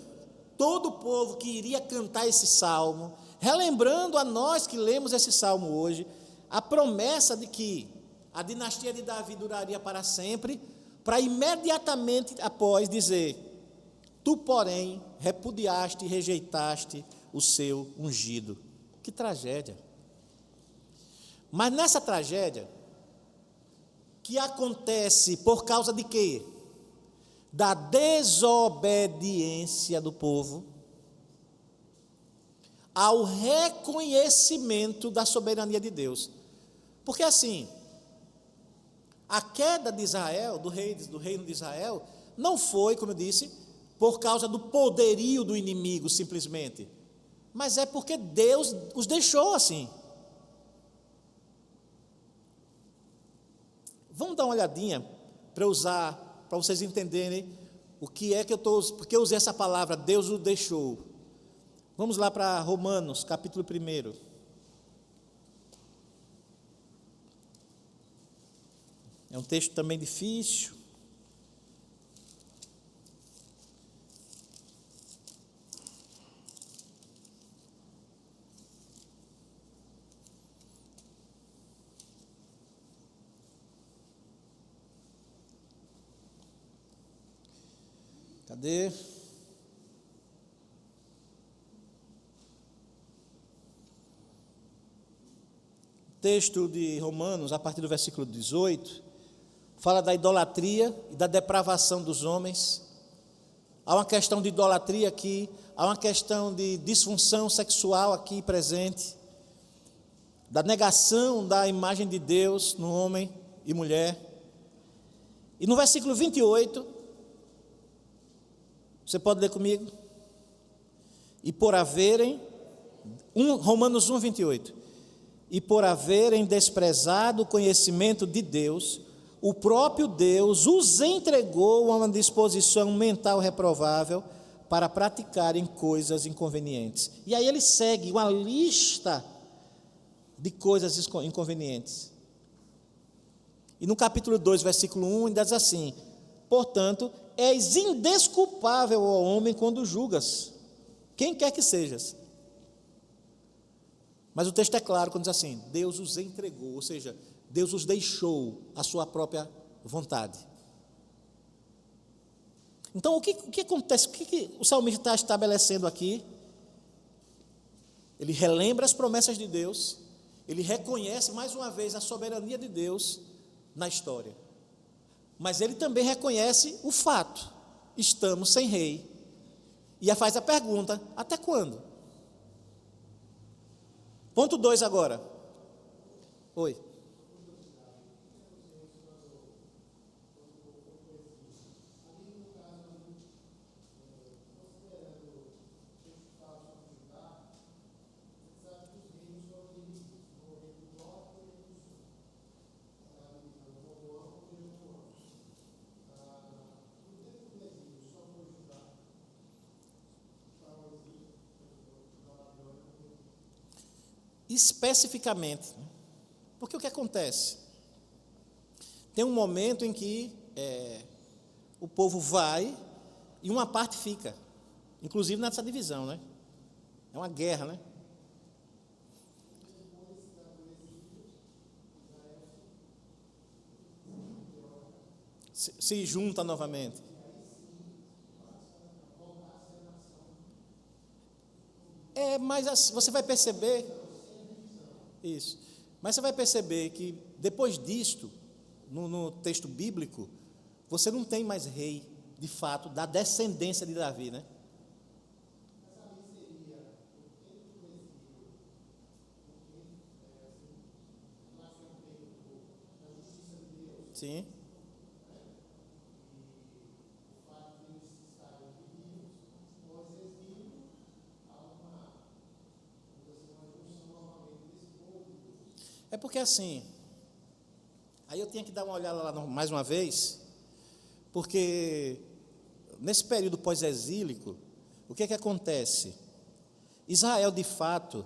todo o povo que iria cantar esse salmo, relembrando a nós que lemos esse salmo hoje, a promessa de que a dinastia de Davi duraria para sempre, para imediatamente após dizer: tu, porém, repudiaste e rejeitaste o seu ungido. Que tragédia! Mas nessa tragédia, que acontece por causa de quê? Da desobediência do povo ao reconhecimento da soberania de Deus. Porque assim, a queda de Israel, do reino de Israel, não foi, como eu disse, por causa do poderio do inimigo simplesmente, mas é porque Deus os deixou assim. Vamos dar uma olhadinha para vocês entenderem o que é que porque eu usei essa palavra, Deus o deixou. Vamos lá para Romanos, capítulo 1. É um texto também difícil. Cadê? O texto de Romanos, a partir do versículo 18, fala da idolatria e da depravação dos homens. Há uma questão de idolatria aqui, há uma questão de disfunção sexual aqui presente, da negação da imagem de Deus no homem e mulher. E no versículo 28, você pode ler comigo? E por haverem, Romanos 1, 28, e por haverem desprezado o conhecimento de Deus, o próprio Deus os entregou a uma disposição mental reprovável para praticarem coisas inconvenientes. E aí ele segue uma lista de coisas inconvenientes. E no capítulo 2, versículo 1, ele diz assim: portanto, és indesculpável, ó homem, quando julgas, quem quer que sejas. Mas o texto é claro quando diz assim: Deus os entregou, ou seja, Deus os deixou à sua própria vontade. Então, o que acontece? O que o salmista está estabelecendo aqui? Ele relembra as promessas de Deus, ele reconhece mais uma vez a soberania de Deus na história. Mas ele também reconhece o fato: estamos sem rei. E faz a pergunta: até quando? Ponto 2 agora. Oi. especificamente. Porque o que acontece? Tem um momento em que o povo vai e uma parte fica, inclusive nessa divisão, né? É uma guerra, né? Se junta novamente. Mas você vai perceber isso. Mas você vai perceber que depois disto, no texto bíblico, você não tem mais rei, de fato, da descendência de Davi, né? Sim. É porque assim, aí eu tinha que dar uma olhada lá mais uma vez, porque nesse período pós-exílico, o que é que acontece? Israel, de fato,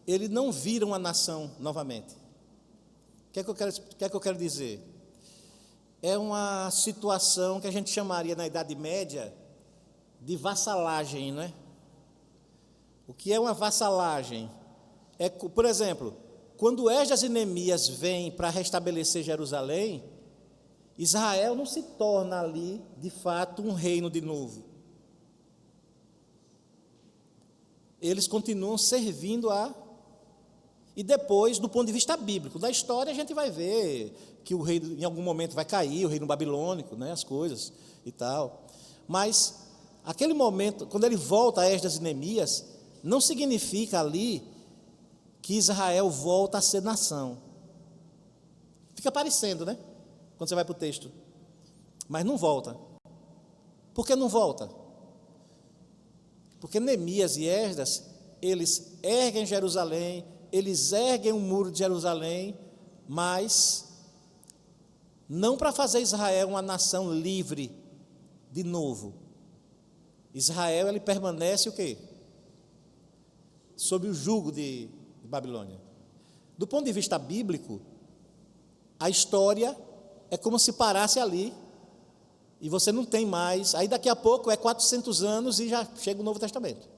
ele não vira uma nação novamente. O que é que eu quero dizer? É uma situação que a gente chamaria na Idade Média de vassalagem, né? O que é uma vassalagem? Por exemplo, quando Esdras e Neemias vêm para restabelecer Jerusalém, Israel não se torna ali, de fato, um reino de novo. Eles continuam servindo E depois, do ponto de vista bíblico, da história, a gente vai ver que o reino, em algum momento, vai cair, o reino babilônico, né, as coisas e tal. Mas, aquele momento, quando ele volta a Esdras e Neemias, não significa ali que Israel volta a ser nação. Fica parecendo, né? Quando você vai para o texto. Mas não volta. Por que não volta? Porque Neemias e Esdras, eles erguem Jerusalém, eles erguem o muro de Jerusalém, mas não para fazer Israel uma nação livre de novo. Israel, ele permanece o quê? Sob o jugo de Babilônia. Do ponto de vista bíblico, a história é como se parasse ali, e você não tem mais, aí daqui a pouco é 400 anos e já chega o Novo Testamento.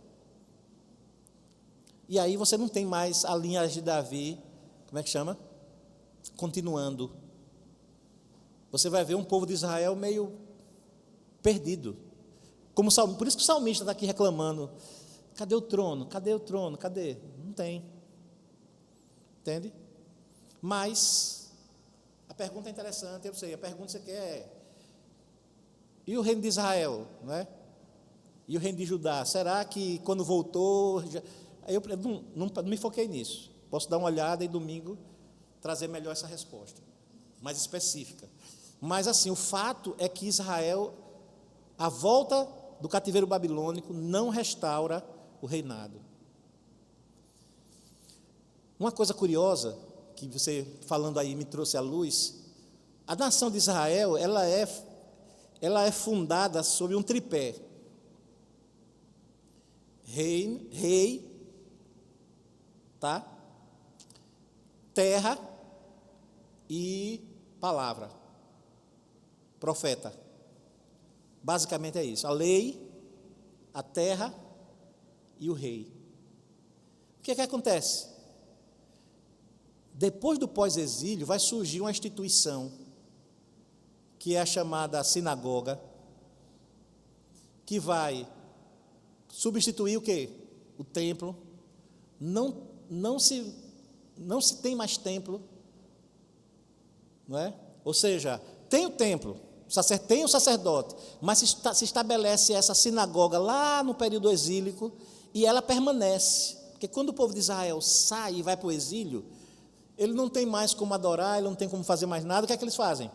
E aí você não tem mais a linha de Davi, como é que chama? Continuando. Você vai ver um povo de Israel meio perdido. Por isso que o salmista está aqui reclamando, cadê o trono? Cadê o trono? Cadê? Não tem. Entende? Mas a pergunta é interessante, eu sei, a pergunta que você quer é: e o reino de Israel, né? E o reino de Judá? Será que quando voltou... Eu não me foquei nisso. Posso dar uma olhada e domingo trazer melhor essa resposta, mais específica. Mas assim, o fato é que Israel, a volta do cativeiro babilônico, não restaura o reinado. Uma coisa curiosa, que você falando aí me trouxe à luz, a nação de Israel, ela é fundada sob um tripé: rei, tá? Terra e palavra, profeta. Basicamente é isso: a lei, a terra e o rei. O que é que acontece? Depois do pós-exílio vai surgir uma instituição que é a chamada sinagoga, que vai substituir o quê? O templo. Não se tem mais templo, não é? Ou seja, tem o templo, tem o sacerdote, mas se estabelece essa sinagoga lá no período exílico, e ela permanece, porque quando o povo de Israel sai e vai para o exílio, ele não tem mais como adorar, ele não tem como fazer mais nada. O que é que eles fazem?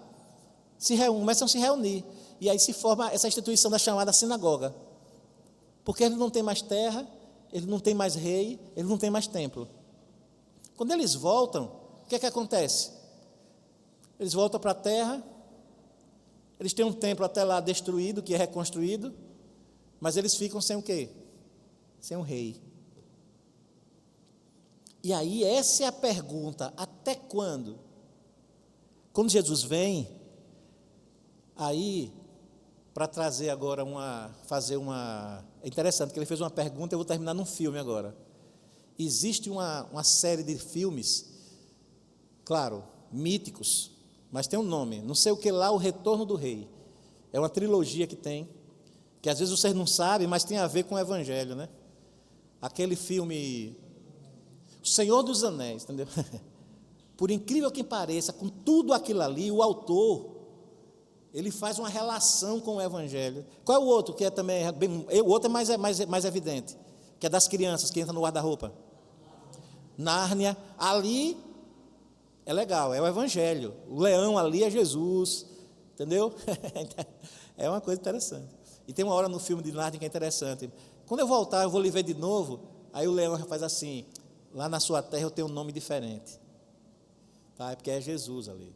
Começam a se reunir, e aí se forma essa instituição da chamada sinagoga, porque ele não tem mais terra, ele não tem mais rei, ele não tem mais templo. Quando eles voltam, o que é que acontece? Eles voltam para a terra, eles têm um templo até lá destruído, que é reconstruído, mas eles ficam sem o quê? Sem um rei. E aí essa é a pergunta, até quando? Quando Jesus vem, aí, para trazer agora é interessante que ele fez uma pergunta, eu vou terminar num filme agora. Existe uma série de filmes, claro, míticos, mas tem um nome, não sei o que lá, O Retorno do Rei. É uma trilogia que tem, que às vezes vocês não sabem, mas tem a ver com o Evangelho, né? Aquele filme, O Senhor dos Anéis, entendeu? Por incrível que pareça, com tudo aquilo ali, o autor, ele faz uma relação com o Evangelho. Qual é o outro que é também, o outro é mais evidente, que é das crianças que entram no guarda-roupa? Nárnia. Ali é legal, é o Evangelho. O leão ali é Jesus, entendeu? É uma coisa interessante. E tem uma hora no filme de Nárnia que é interessante. Quando eu voltar, eu vou lhe ver de novo. Aí o leão faz assim: lá na sua terra eu tenho um nome diferente, tá? É porque é Jesus ali.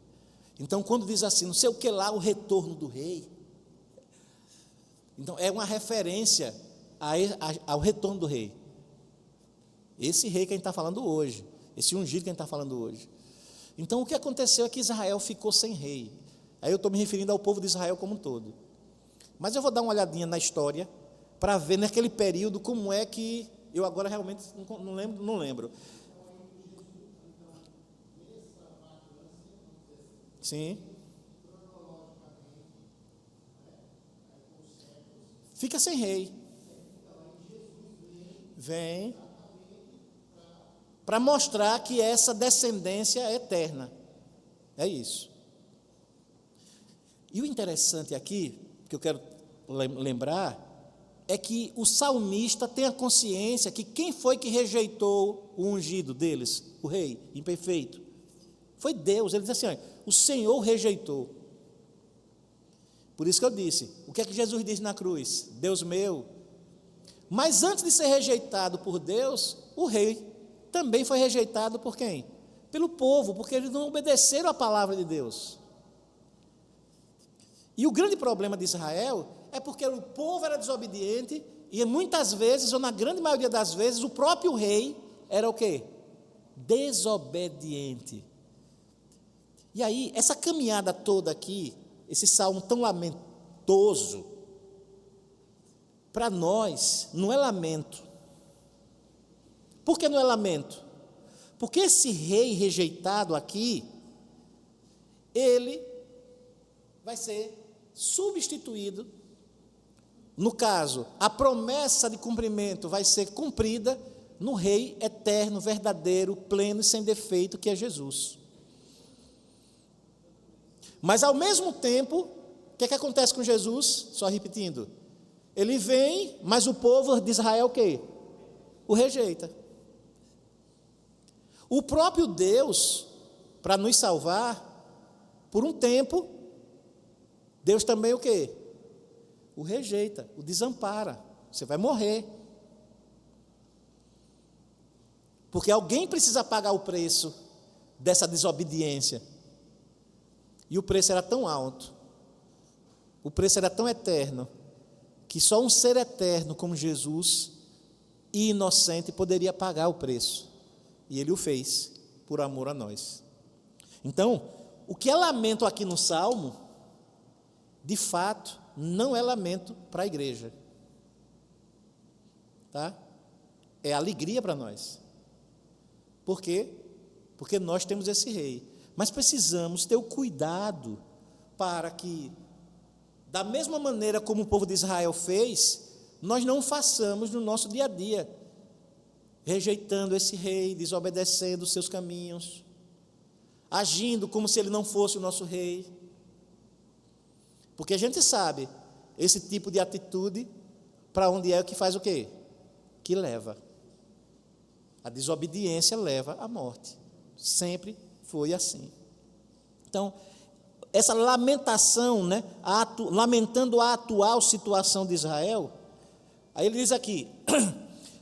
Então, quando diz assim, não sei o que lá, o retorno do rei, então é uma referência ao retorno do rei. Esse rei que a gente está falando hoje, esse ungido que a gente está falando hoje. Então, o que aconteceu é que Israel ficou sem rei. Aí eu estou me referindo ao povo de Israel como um todo. Mas eu vou dar uma olhadinha na história, para ver naquele período como é que, eu agora realmente não lembro. Sim. Fica sem rei. Vem para mostrar que essa descendência é eterna. É isso. E o interessante aqui, que eu quero lembrar, é que o salmista tem a consciência que quem foi que rejeitou o ungido deles, o rei imperfeito? Foi Deus. Ele diz assim: o Senhor rejeitou. Por isso que eu disse, o que é que Jesus disse na cruz? Deus meu. Mas antes de ser rejeitado por Deus, o rei também foi rejeitado por quem? Pelo povo, porque eles não obedeceram à palavra de Deus. E o grande problema de Israel é porque o povo era desobediente e muitas vezes, ou na grande maioria das vezes, o próprio rei era o quê? Desobediente. E aí, essa caminhada toda aqui, esse salmo tão lamentoso, para nós não é lamento. Por que não é lamento? Porque esse rei rejeitado aqui, ele vai ser substituído. No caso, a promessa de cumprimento vai ser cumprida no rei eterno, verdadeiro, pleno e sem defeito, que é Jesus. Mas ao mesmo tempo, o que é que acontece com Jesus? Só repetindo, ele vem, mas o povo de Israel o quê? O rejeita. O próprio Deus, para nos salvar, por um tempo, Deus também o quê? O rejeita, o desampara. Você vai morrer. Porque alguém precisa pagar o preço dessa desobediência. E o preço era tão alto, o preço era tão eterno, que só um ser eterno como Jesus, e inocente, poderia pagar o preço. E ele o fez, por amor a nós. Então, o que é lamento aqui no Salmo, de fato, não é lamento para a igreja. Tá? É alegria para nós. Por quê? Porque nós temos esse rei. Mas precisamos ter o cuidado para que, da mesma maneira como o povo de Israel fez, nós não façamos no nosso dia a dia, rejeitando esse rei, desobedecendo os seus caminhos, agindo como se ele não fosse o nosso rei. Porque a gente sabe, esse tipo de atitude, para onde é que faz o quê? Que leva. A desobediência leva à morte. Sempre foi assim. Então, essa lamentação, né, lamentando a atual situação de Israel, aí ele diz aqui,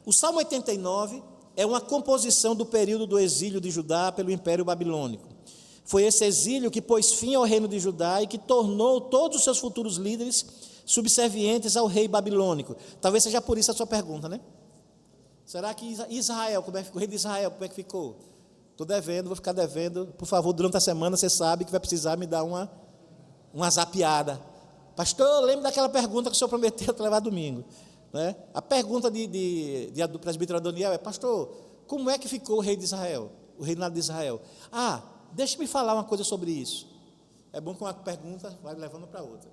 o Salmo 89 é uma composição do período do exílio de Judá pelo Império Babilônico. Foi esse exílio que pôs fim ao reino de Judá e que tornou todos os seus futuros líderes subservientes ao rei babilônico. Talvez seja por isso a sua pergunta, né? Será que Israel, como é que ficou? O rei de Israel, como é que ficou? Estou devendo, vou ficar devendo. Por favor, durante a semana você sabe que vai precisar me dar uma zapiada. Pastor, lembra daquela pergunta que o senhor prometeu te levar domingo. Né? A pergunta do presbítero Adoniel é: pastor, como é que ficou o rei de Israel? O reinado de Israel? Deixa-me falar uma coisa sobre isso. É bom que uma pergunta vai levando para outra.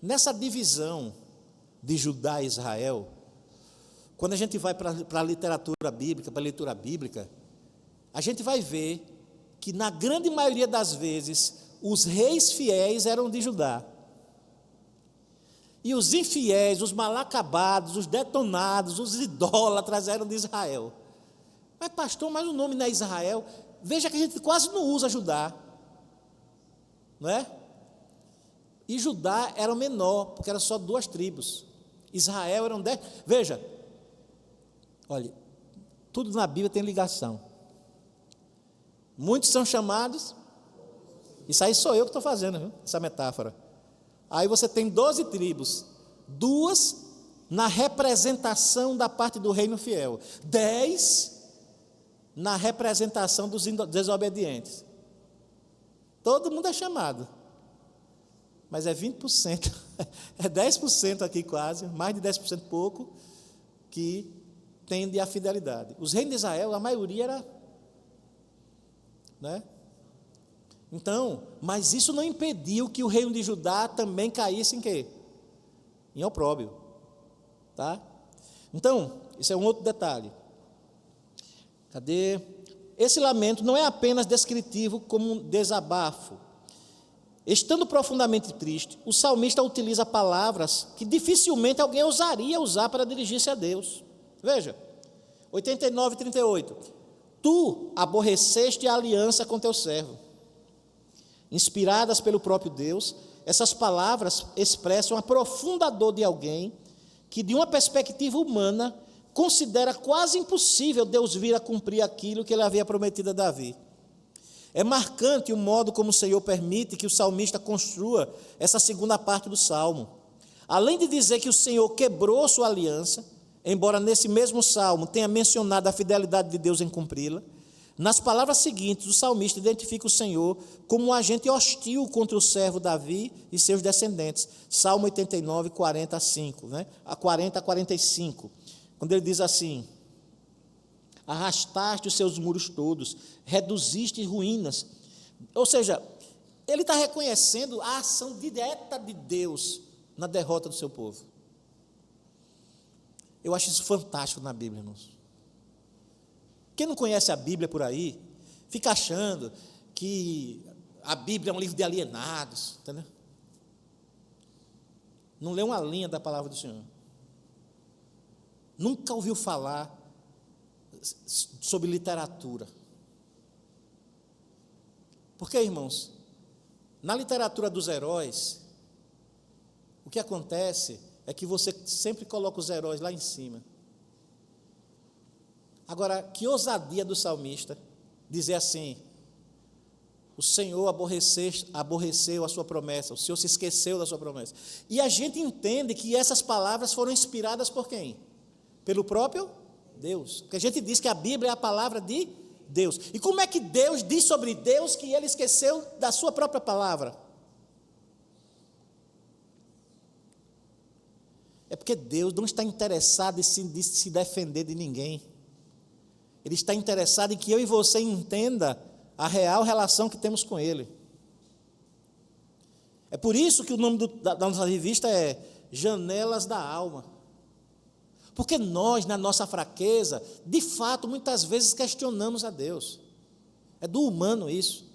Nessa divisão de Judá e Israel, quando a gente vai para a literatura bíblica, para a leitura bíblica, a gente vai ver que na grande maioria das vezes os reis fiéis eram de Judá. E os infiéis, os mal acabados, os detonados, os idólatras eram de Israel. Mas pastor, mas o nome não é Israel. Veja que a gente quase não usa Judá, não é? E Judá era o menor, porque eram só 2 tribos. Israel eram 10. Veja, olha, tudo na Bíblia tem ligação. Muitos são chamados. Isso aí sou eu que estou fazendo, viu? Essa metáfora. Aí você tem 12 tribos, 2 na representação da parte do reino fiel, 10 na representação dos desobedientes. Todo mundo é chamado, mas é 20%, é 10% aqui quase, mais de 10% pouco, que tende à fidelidade. Os reinos de Israel, a maioria era, né? Então, mas isso não impediu que o reino de Judá também caísse em quê? Em opróbrio, tá? Então, isso é um outro detalhe. Cadê? Esse lamento não é apenas descritivo como um desabafo. Estando profundamente triste, o salmista utiliza palavras que dificilmente alguém ousaria usar para dirigir-se a Deus. Veja, 89, 38. Tu aborreceste a aliança com teu servo. Inspiradas pelo próprio Deus, essas palavras expressam a profunda dor de alguém que, de uma perspectiva humana, considera quase impossível Deus vir a cumprir aquilo que ele havia prometido a Davi. É marcante o modo como o Senhor permite que o salmista construa essa segunda parte do salmo. Além de dizer que o Senhor quebrou sua aliança, embora nesse mesmo salmo tenha mencionado a fidelidade de Deus em cumpri-la, nas palavras seguintes, o salmista identifica o Senhor como um agente hostil contra o servo Davi e seus descendentes. Salmo 89, 40 a 5, né? A 40 a 45, quando ele diz assim: arrastaste os seus muros todos, reduziste ruínas. Ou seja, ele está reconhecendo a ação direta de Deus na derrota do seu povo. Eu acho isso fantástico na Bíblia, irmãos. Quem não conhece a Bíblia por aí, fica achando que a Bíblia é um livro de alienados, entendeu? Não lê uma linha da palavra do Senhor. Nunca ouviu falar sobre literatura. Porque, irmãos, na literatura dos heróis, o que acontece é que você sempre coloca os heróis lá em cima. Agora, que ousadia do salmista dizer assim: o Senhor aborreceu a sua promessa, o Senhor se esqueceu da sua promessa. E a gente entende que essas palavras foram inspiradas por quem? Pelo próprio Deus. Porque a gente diz que a Bíblia é a palavra de Deus. E como é que Deus diz sobre Deus que ele esqueceu da sua própria palavra? É porque Deus não está interessado em se defender de ninguém. Ele está interessado em que eu e você entenda a real relação que temos com Ele. É por isso que o nome da nossa revista é Janelas da Alma. Porque nós, na nossa fraqueza, de fato, muitas vezes questionamos a Deus. É do humano isso.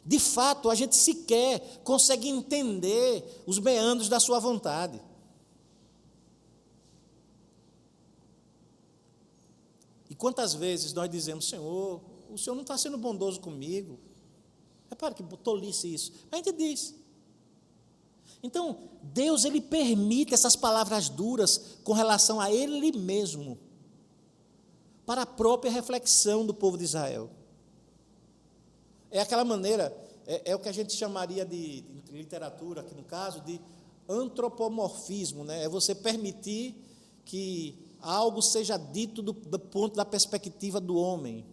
De fato, a gente sequer consegue entender os meandros da sua vontade. E quantas vezes nós dizemos: Senhor, o Senhor não está sendo bondoso comigo. Repara que tolice isso. A gente diz. Então, Deus, Ele permite essas palavras duras com relação a Ele mesmo, para a própria reflexão do povo de Israel. É aquela maneira, é o que a gente chamaria de literatura, aqui no caso, de antropomorfismo, né? É você permitir que algo seja dito do ponto da perspectiva do homem.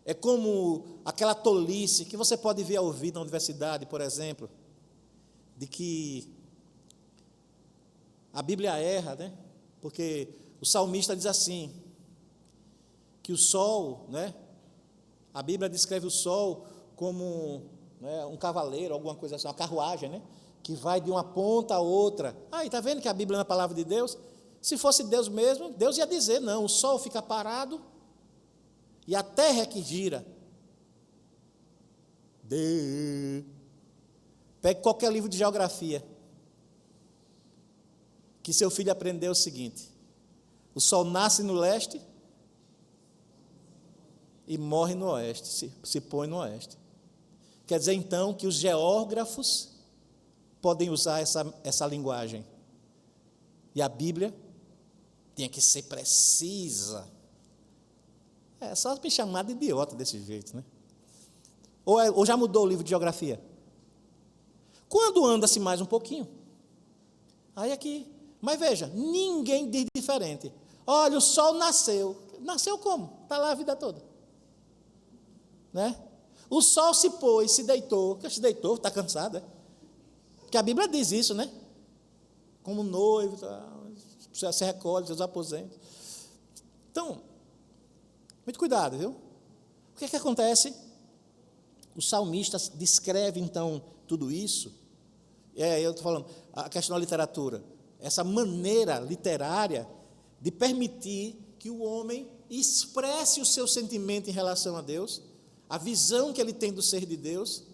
É como aquela tolice que você pode ver ouvir na universidade, por exemplo, de que a Bíblia erra, né? Porque o salmista diz assim, que o sol, né? A Bíblia descreve o sol como, né, um cavaleiro, alguma coisa assim, uma carruagem, né? Que vai de uma ponta a outra. Aí, está vendo que a Bíblia não é a palavra de Deus? Se fosse Deus mesmo, Deus ia dizer, não, o sol fica parado e a terra é que gira. Pegue qualquer livro de geografia, que seu filho aprendeu o seguinte: o sol nasce no leste e morre no oeste, se põe no oeste. Quer dizer, então, que os geógrafos podem usar essa linguagem. E a Bíblia tinha que ser precisa. É só me chamar de idiota desse jeito, né? Ou já mudou o livro de geografia? Quando anda-se mais um pouquinho, aí aqui, mas veja, ninguém diz diferente. Olha, o sol nasceu. Nasceu como? Está lá a vida toda. Né? O sol se pôs, se deitou. Se deitou, está cansado, é? Porque a Bíblia diz isso, né? Como noivo, se recolhe seus aposentos. Então, muito cuidado, viu? O que é que acontece? O salmista descreve, então, tudo isso. Eu estou falando, a questão da literatura, essa maneira literária de permitir que o homem expresse o seu sentimento em relação a Deus, a visão que ele tem do ser de Deus,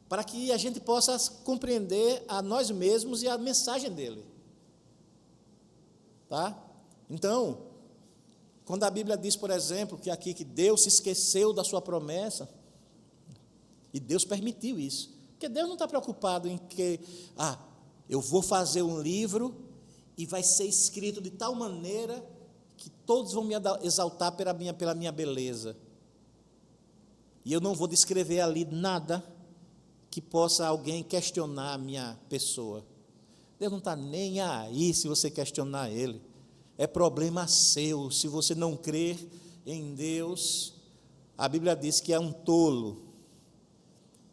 para que a gente possa compreender a nós mesmos e a mensagem dele. Tá? Então, quando a Bíblia diz, por exemplo, que aqui que Deus se esqueceu da sua promessa, e Deus permitiu isso, porque Deus não está preocupado em que, eu vou fazer um livro e vai ser escrito de tal maneira que todos vão me exaltar pela minha beleza. E eu não vou descrever ali nada que possa alguém questionar a minha pessoa. Deus não está nem aí se você questionar Ele. É problema seu. Se você não crer em Deus, a Bíblia diz que é um tolo.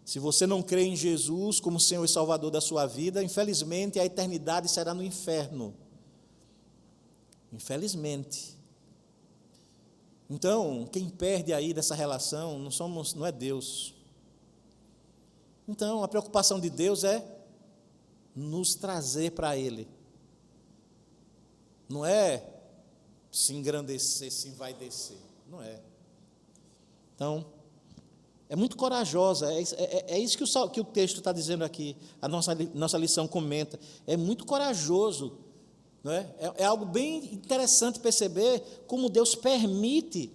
Se você não crê em Jesus como Senhor e Salvador da sua vida, infelizmente a eternidade será no inferno. Infelizmente. Então, quem perde aí dessa relação não é Deus. Então, a preocupação de Deus é nos trazer para Ele. Não é se engrandecer, se envaidecer. Não é. Então, é muito corajosa. É isso que o texto está dizendo aqui. A nossa lição comenta. É muito corajoso. Não é? É algo bem interessante perceber como Deus permite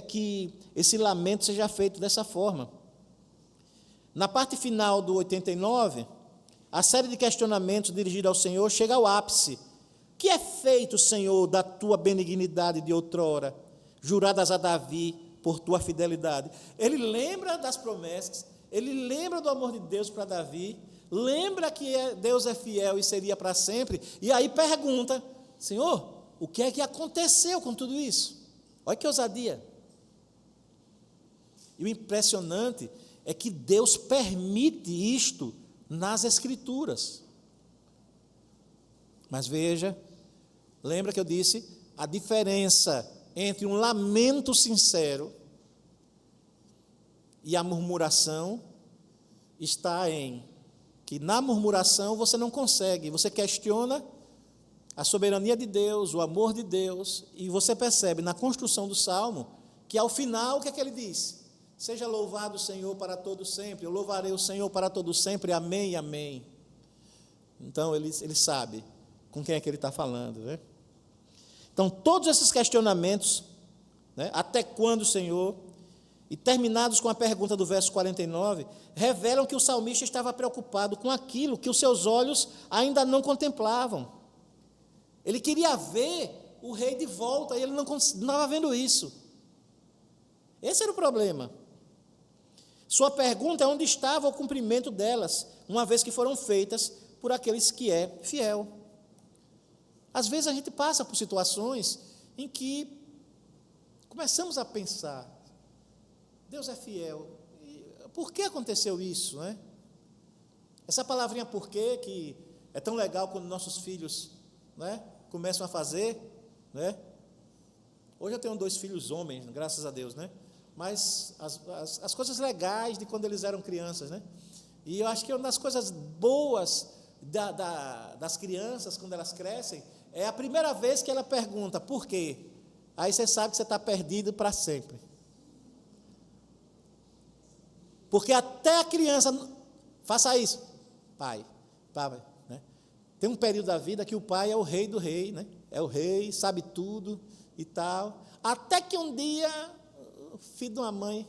que esse lamento seja feito dessa forma. Na parte final do 89, a série de questionamentos dirigidos ao Senhor chega ao ápice. Que é feito, Senhor, da tua benignidade de outrora, juradas a Davi por tua fidelidade? Ele lembra das promessas, ele lembra do amor de Deus para Davi, lembra que Deus é fiel e seria para sempre, e aí pergunta: Senhor, o que é que aconteceu com tudo isso? Olha que ousadia. E o impressionante é que Deus permite isto nas Escrituras. Mas veja, lembra que eu disse a diferença entre um lamento sincero e a murmuração está em que na murmuração você não consegue, você questiona a soberania de Deus, o amor de Deus, e você percebe na construção do Salmo que ao final o que é que ele diz? Seja louvado o Senhor para todo sempre, eu louvarei o Senhor para todo sempre, amém, amém. Então ele sabe com quem é que ele está falando, né? Então todos esses questionamentos, né, até quando, Senhor, e terminados com a pergunta do verso 49, revelam que o salmista estava preocupado com aquilo que os seus olhos ainda não contemplavam. Ele queria ver o rei de volta e ele não estava vendo isso. Esse era o problema. Sua pergunta é onde estava o cumprimento delas, uma vez que foram feitas por aqueles que é fiel. Às vezes a gente passa por situações em que começamos a pensar, Deus é fiel, por que aconteceu isso, né? Essa palavrinha por quê, que é tão legal quando nossos filhos, né, começam a fazer, né? Hoje eu tenho 2 filhos homens, graças a Deus, né? Mas as coisas legais de quando eles eram crianças, né? E eu acho que uma das coisas boas das crianças, quando elas crescem, é a primeira vez que ela pergunta, por quê? Aí você sabe que você está perdido para sempre. Porque até a criança, faça isso, pai, né? Tem um período da vida que o pai é o rei do rei, né? É o rei, sabe tudo e tal. Até que um dia, o filho de uma mãe,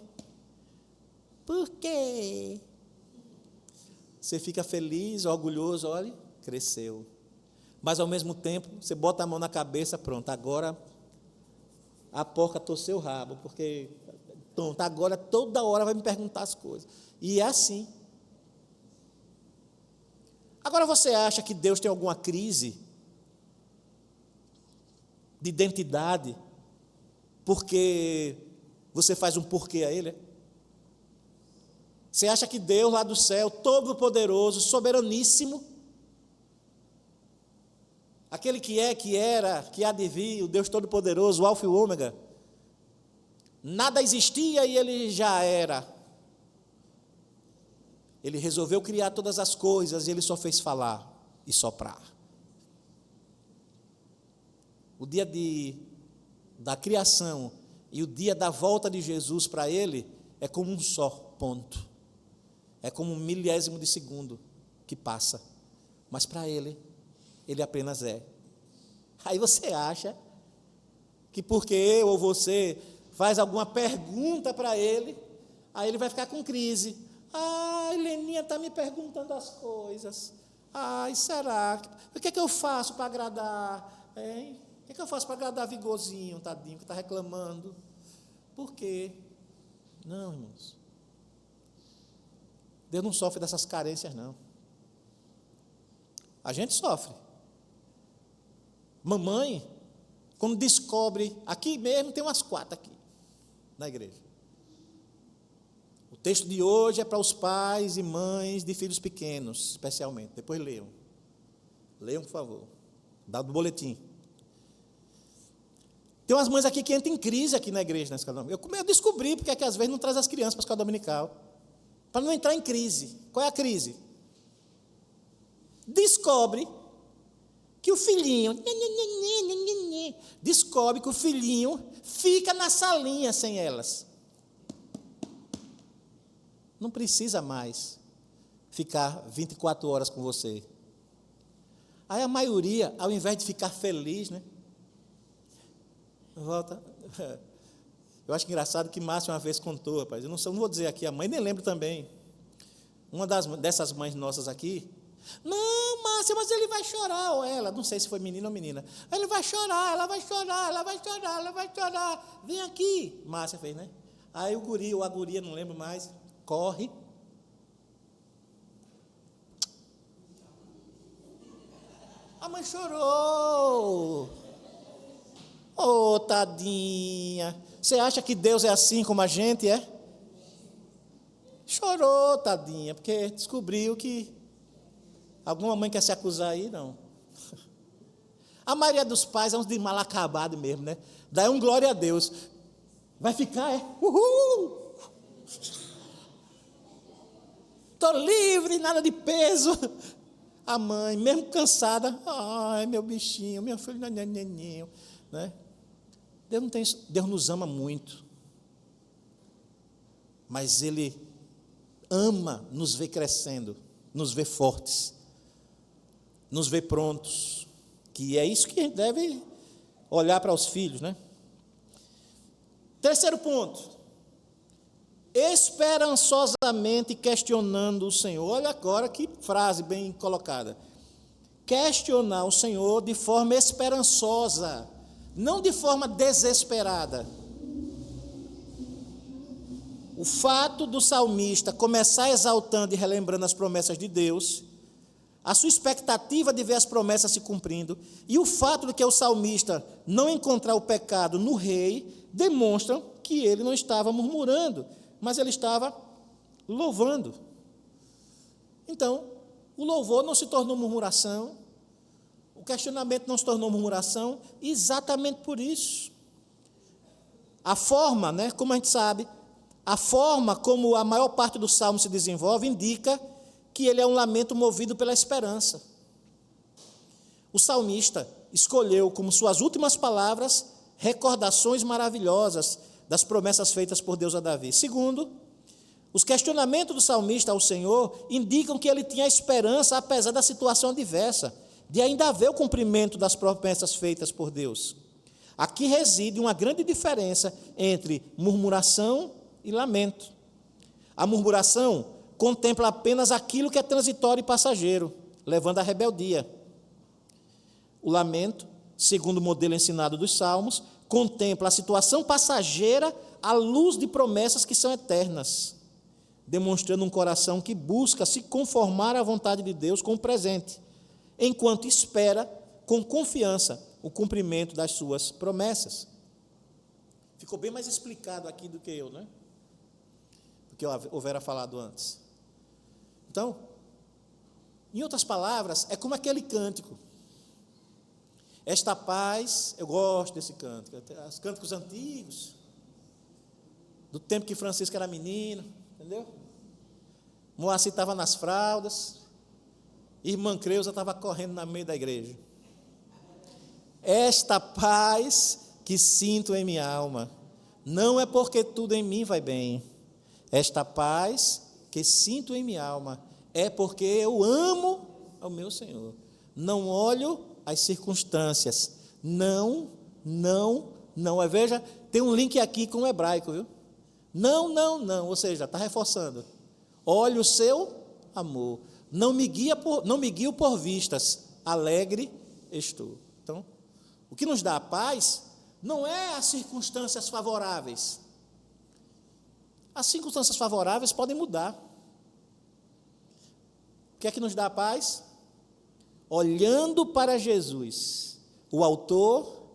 por quê? Você fica feliz, orgulhoso, olha, cresceu. Mas ao mesmo tempo, você bota a mão na cabeça, pronto, agora a porca torceu o rabo, porque pronto, agora toda hora vai me perguntar as coisas. E é assim. Agora você acha que Deus tem alguma crise de identidade porque você faz um porquê a Ele? Você acha que Deus lá do céu, todo-poderoso, soberaníssimo, aquele que é, que era, que há de vir, o Deus todo-poderoso, o Alfa e o Ômega, nada existia e Ele já era. Ele resolveu criar todas as coisas e Ele só fez falar e soprar. O dia da criação e o dia da volta de Jesus para Ele é como um só ponto. É como 1/1000 de segundo que passa. Mas para Ele apenas é. Aí você acha que porque eu ou você faz alguma pergunta para Ele, aí Ele vai ficar com crise. Ai, Leninha está me perguntando as coisas. Ai, será? O que é que eu faço para agradar? Hein? O que é que eu faço para agradar Vigorzinho, tadinho, que está reclamando? Por quê? Não, irmãos. Deus não sofre dessas carências, não. A gente sofre. Mamãe, quando descobre, aqui mesmo tem umas 4 aqui, na igreja. O texto de hoje é para os pais e mães de filhos pequenos, especialmente. Depois leiam. Leiam, por favor. Dá do boletim. Tem umas mães aqui que entram em crise aqui na igreja, na escola dominical. Eu descobri porque é que às vezes não traz as crianças para a escola dominical. Para não entrar em crise. Qual é a crise? Descobre que o filhinho fica na salinha sem elas. Não precisa mais ficar 24 horas com você. Aí a maioria, ao invés de ficar feliz, né? Volta. Eu acho engraçado que Márcia uma vez contou, rapaz. Eu não vou dizer aqui a mãe, nem lembro também. Uma dessas mães nossas aqui. Não, Márcia, mas ele vai chorar, ou ela, não sei se foi menino ou menina. Ele vai chorar, ela vai chorar, ela vai chorar, ela vai chorar. Vem aqui. Márcia fez, né? Aí o guri ou a guria, não lembro mais, corre. A mãe chorou. Oh, tadinha. Você acha que Deus é assim como a gente é? Chorou, tadinha, porque descobriu que alguma mãe quer se acusar aí, não. A maioria dos pais é uns de mal acabado mesmo, né? Daí um glória a Deus. Vai ficar, é? Uhul! Estou livre, nada de peso. A mãe, mesmo cansada, ai, meu bichinho, meu filho, neninho, né? Deus nos ama muito, mas Ele ama nos ver crescendo, nos ver fortes, nos ver prontos, que é isso que a gente deve olhar para os filhos, né? Terceiro ponto, esperançosamente questionando o Senhor. Olha agora que frase bem colocada. Questionar o Senhor de forma esperançosa, não de forma desesperada. O fato do salmista começar exaltando e relembrando as promessas de Deus, a sua expectativa de ver as promessas se cumprindo e o fato de que o salmista não encontrar o pecado no rei demonstram que ele não estava murmurando, mas ele estava louvando. Então, o louvor não se tornou murmuração, o questionamento não se tornou murmuração, exatamente por isso. A forma, como a gente sabe, a forma como a maior parte do salmo se desenvolve indica que ele é um lamento movido pela esperança. O salmista escolheu como suas últimas palavras recordações maravilhosas das promessas feitas por Deus a Davi. Segundo, os questionamentos do salmista ao Senhor indicam que ele tinha esperança apesar da situação adversa, de ainda haver o cumprimento das promessas feitas por Deus. Aqui reside uma grande diferença entre murmuração e lamento. A murmuração contempla apenas aquilo que é transitório e passageiro, levando à rebeldia. O lamento, segundo o modelo ensinado dos Salmos, contempla a situação passageira à luz de promessas que são eternas, demonstrando um coração que busca se conformar à vontade de Deus com o presente, enquanto espera com confiança o cumprimento das suas promessas. Ficou bem mais explicado aqui do que eu, né? Do que eu houvera falado antes. Então, em outras palavras, é como aquele cântico. Esta paz, eu gosto desse cântico, os cânticos antigos, do tempo que Francisco era menino, entendeu? Moacir estava nas fraldas, irmã Creuza estava correndo na meio da igreja. Esta paz que sinto em minha alma, não é porque tudo em mim vai bem. Esta paz que sinto em minha alma, é porque eu amo ao meu Senhor. Não olho as circunstâncias. Não. Veja, tem um link aqui com o hebraico, viu? Não. Ou seja, está reforçando. Olhe o seu amor. Não me guio por vistas. Alegre estou. Então, o que nos dá a paz não é as circunstâncias favoráveis. As circunstâncias favoráveis podem mudar. O que é que nos dá a paz? Olhando para Jesus, o autor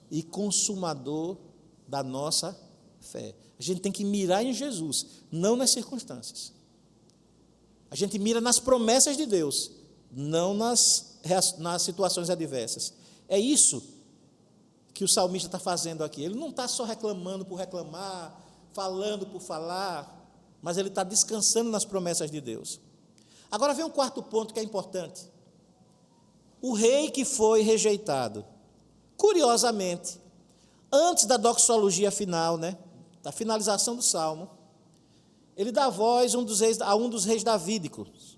e consumador da nossa fé. A gente tem que mirar em Jesus, não nas circunstâncias. A gente mira nas promessas de Deus, não nas situações adversas. É isso que o salmista está fazendo aqui. Ele não está só reclamando por reclamar, falando por falar, mas ele está descansando nas promessas de Deus. Agora vem um quarto ponto que é importante. O rei que foi rejeitado. Curiosamente, antes da doxologia final, da finalização do salmo, ele dá voz a um dos reis davídicos.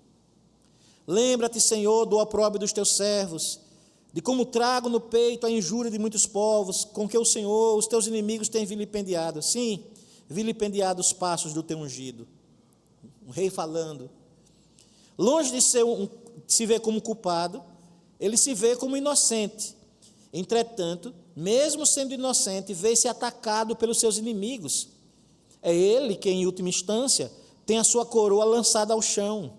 Lembra-te, Senhor, do opróbrio dos teus servos, de como trago no peito a injúria de muitos povos, com que o Senhor, os teus inimigos, têm vilipendiado. Sim, vilipendiado os passos do teu ungido. Um rei falando. Longe de se ver como culpado, ele se vê como inocente. Entretanto, mesmo sendo inocente, vê-se atacado pelos seus inimigos. É ele que, em última instância, tem a sua coroa lançada ao chão,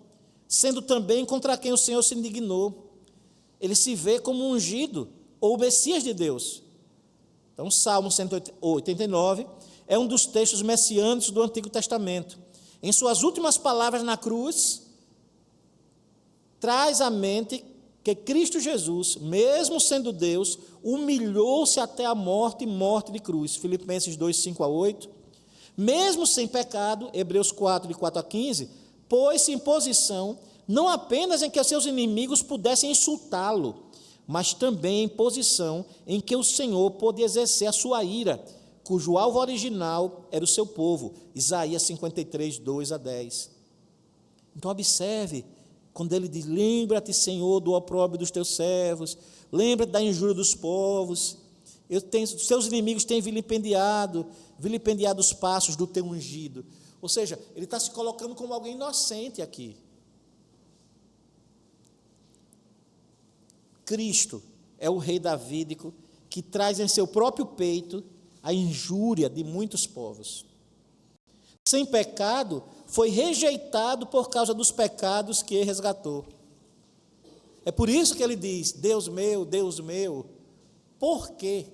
sendo também contra quem o Senhor se indignou. Ele se vê como ungido, ou Messias de Deus. Então, Salmo 189 é um dos textos messiânicos do Antigo Testamento. Em suas últimas palavras na cruz, traz à mente que Cristo Jesus, mesmo sendo Deus, humilhou-se até a morte e morte de cruz. Filipenses 2, 5-8. Mesmo sem pecado, Hebreus 4, de 4-15, pôs-se em posição, não apenas em que os seus inimigos pudessem insultá-lo, mas também em posição em que o Senhor pôde exercer a sua ira, cujo alvo original era o seu povo. Isaías 53, 2-10. Então observe, quando ele diz, lembra-te, Senhor, do opróbrio dos teus servos, lembra-te da injúria dos povos, seus inimigos têm vilipendiado os passos do teu ungido. Ou seja, ele está se colocando como alguém inocente aqui. Cristo é o rei davídico que traz em seu próprio peito a injúria de muitos povos. Sem pecado, foi rejeitado por causa dos pecados que ele resgatou. É por isso que ele diz: Deus meu, por que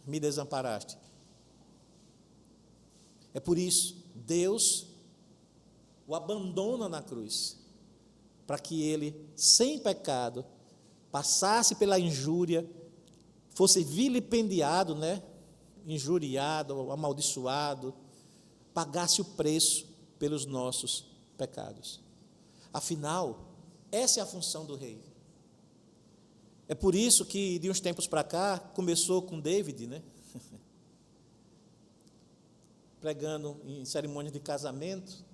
me desamparaste? É por isso, Deus o abandona na cruz, para que ele, sem pecado, passasse pela injúria, fosse vilipendiado, injuriado, amaldiçoado, pagasse o preço pelos nossos pecados. Afinal, essa é a função do rei. É por isso que, de uns tempos para cá, começou com David, pregando em cerimônias de casamento,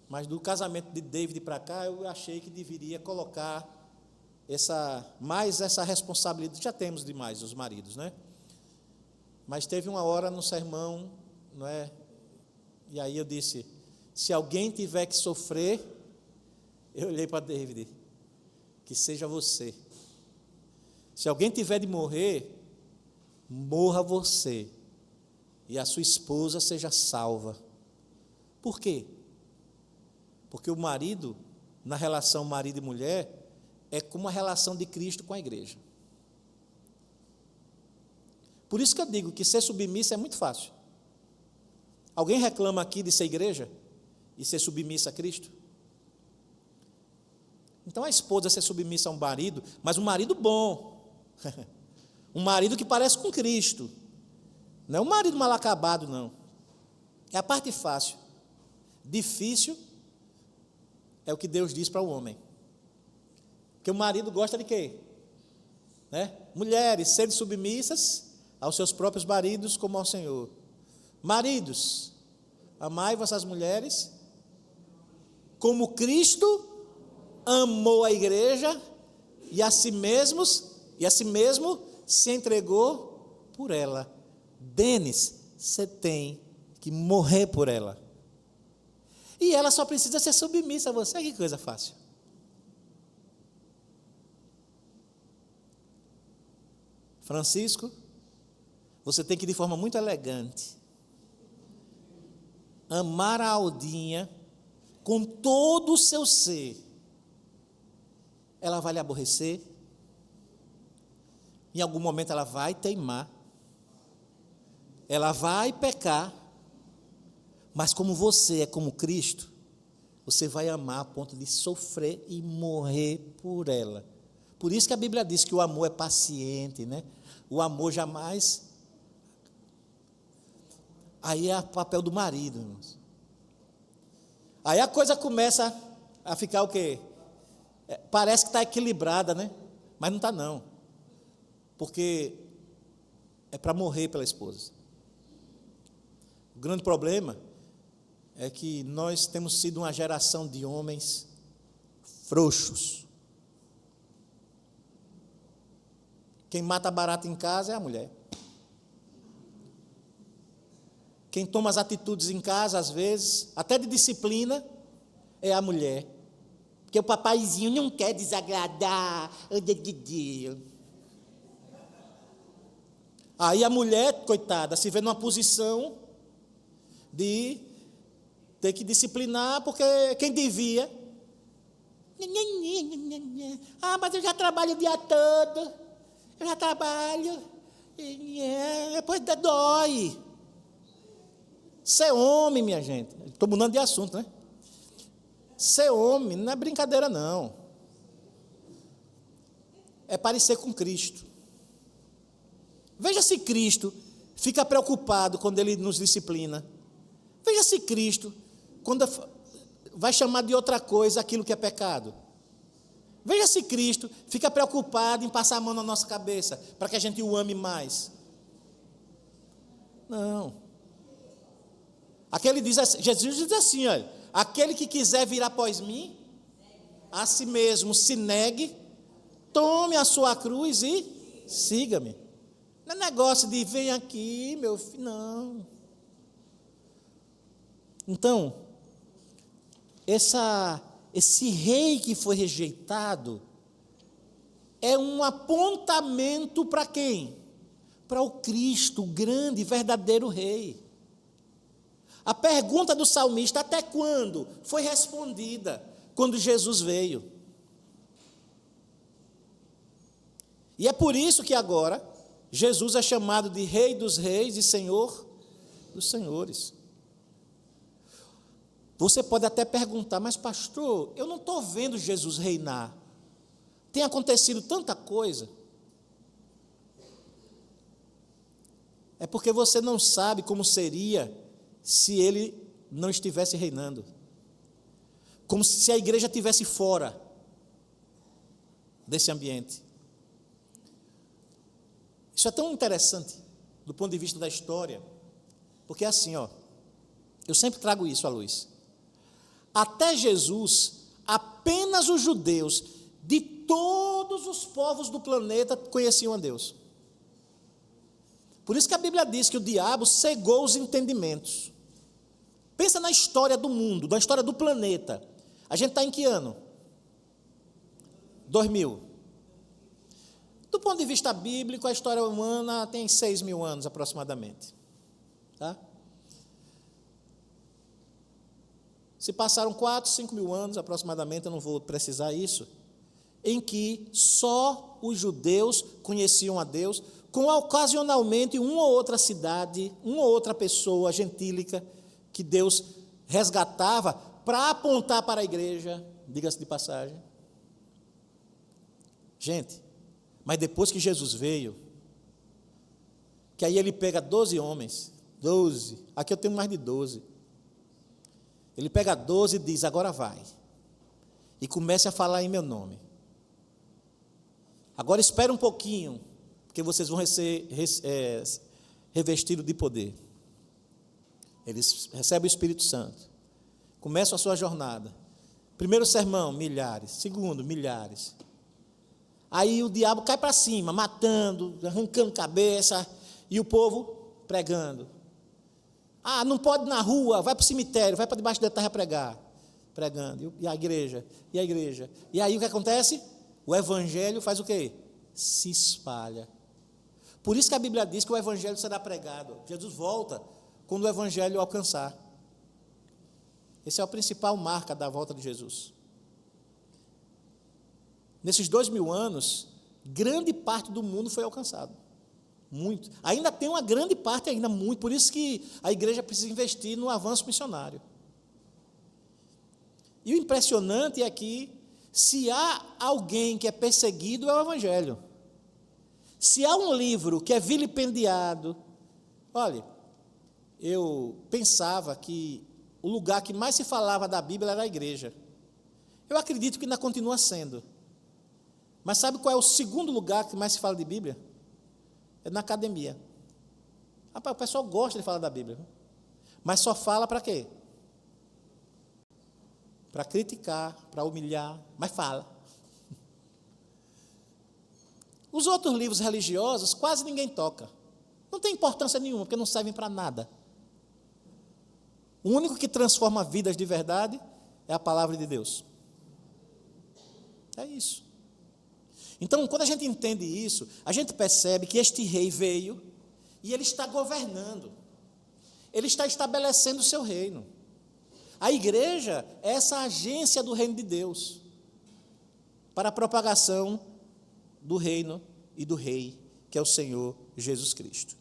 mas do casamento de David para cá, eu achei que deveria colocar mais essa responsabilidade. Já temos demais os maridos, Mas teve uma hora no sermão, e aí eu disse: se alguém tiver que sofrer, eu olhei para David, que seja você. Se alguém tiver de morrer, morra você, e a sua esposa seja salva. Por quê? Porque o marido, na relação marido e mulher, é como a relação de Cristo com a igreja. Por isso que eu digo que ser submissa é muito fácil. Alguém reclama aqui de ser igreja e ser submissa a Cristo? Então a esposa ser submissa a um marido, mas um marido bom, um marido que parece com Cristo, não é um marido mal acabado, não. É a parte fácil. Difícil é o que Deus diz para o homem. Porque o marido gosta de quê? Mulheres, sendo submissas aos seus próprios maridos como ao Senhor. Maridos, amai vossas mulheres como Cristo amou a igreja e a si mesmo se entregou por ela. Denis, você tem que morrer por ela. E ela só precisa ser submissa a você. Que coisa fácil. Francisco, você tem que, de forma muito elegante, amar a Aldinha com todo o seu ser. Ela vai lhe aborrecer, em algum momento ela vai teimar, ela vai pecar, mas como você é como Cristo, você vai amar a ponto de sofrer e morrer por ela. Por isso que a Bíblia diz que o amor é paciente, O amor jamais... Aí é o papel do marido, irmãos. Aí a coisa começa a ficar o quê? Parece que está equilibrada, Mas não está, não. Porque é para morrer pela esposa. O grande problema é que nós temos sido uma geração de homens frouxos. Quem mata barata em casa é a mulher. Quem toma as atitudes em casa, às vezes, até de disciplina, é a mulher. Porque o papaizinho não quer desagradar. Aí a mulher, coitada, se vê numa posição de ter que disciplinar, porque quem devia... mas eu já trabalho o dia todo. Eu já trabalho. Depois dói. Ser homem, minha gente. Estou mudando de assunto, Ser homem não é brincadeira, não. É parecer com Cristo. Veja se Cristo fica preocupado quando Ele nos disciplina. Veja se Cristo, quando vai chamar de outra coisa aquilo que é pecado. Veja se Cristo fica preocupado em passar a mão na nossa cabeça, para que a gente o ame mais. Não. Jesus diz assim, olha: aquele que quiser vir após mim, a si mesmo se negue, tome a sua cruz e siga-me. Não é negócio de vem aqui, meu filho, não. Então, esse rei que foi rejeitado é um apontamento para quem? Para o Cristo, o grande, verdadeiro rei. A pergunta do salmista, até quando? Foi respondida quando Jesus veio. E é por isso que agora Jesus é chamado de Rei dos Reis e Senhor dos Senhores. Você pode até perguntar, mas pastor, eu não estou vendo Jesus reinar. Tem acontecido tanta coisa. É porque você não sabe como seria se ele não estivesse reinando. Como se a igreja estivesse fora desse ambiente. Isso é tão interessante do ponto de vista da história, porque é assim, eu sempre trago isso à luz. Até Jesus, apenas os judeus de todos os povos do planeta conheciam a Deus. Por isso que a Bíblia diz que o diabo cegou os entendimentos. Pensa na história do mundo, na história do planeta. A gente está em que ano? 2000. Do ponto de vista bíblico, a história humana tem 6.000 anos aproximadamente. Tá? Se passaram 4, 5.000 anos aproximadamente, eu não vou precisar isso, em que só os judeus conheciam a Deus, com ocasionalmente uma ou outra cidade, uma ou outra pessoa gentílica que Deus resgatava para apontar para a igreja, diga-se de passagem. Gente, mas depois que Jesus veio, que aí ele pega 12 homens, 12, aqui eu tenho mais de 12, ele pega 12 e diz, agora vai, e comece a falar em meu nome. Agora espera um pouquinho, porque vocês vão ser revestidos de poder. Eles recebem o Espírito Santo, começam a sua jornada. Primeiro sermão, milhares. Segundo, milhares. Aí o diabo cai para cima, matando, arrancando cabeça, e o povo pregando. Ah, não pode ir na rua, vai para o cemitério, vai para debaixo da terra pregar. Pregando. E a igreja, e a igreja. E aí o que acontece? O evangelho faz o quê? Se espalha. Por isso que a Bíblia diz que o evangelho será pregado. Jesus volta quando o evangelho alcançar. Esse é a principal marca da volta de Jesus. Nesses 2.000 anos, grande parte do mundo foi alcançado. Muito. Ainda tem uma grande parte, ainda muito. Por isso que a igreja precisa investir no avanço missionário. E o impressionante é que, se há alguém que é perseguido, é o evangelho. Se há um livro que é vilipendiado, olha, eu pensava que o lugar que mais se falava da Bíblia era a igreja. Eu acredito que ainda continua sendo. Mas sabe qual é o segundo lugar que mais se fala de Bíblia? É na academia. Rapaz, o pessoal gosta de falar da Bíblia. Mas só fala para quê? Para criticar, para humilhar, mas fala. Os outros livros religiosos quase ninguém toca. Não tem importância nenhuma, porque não servem para nada. O único que transforma vidas de verdade é a palavra de Deus. É isso. Então, quando a gente entende isso, a gente percebe que este rei veio e ele está governando. Ele está estabelecendo o seu reino. A igreja é essa agência do reino de Deus para a propagação do reino e do rei, que é o Senhor Jesus Cristo.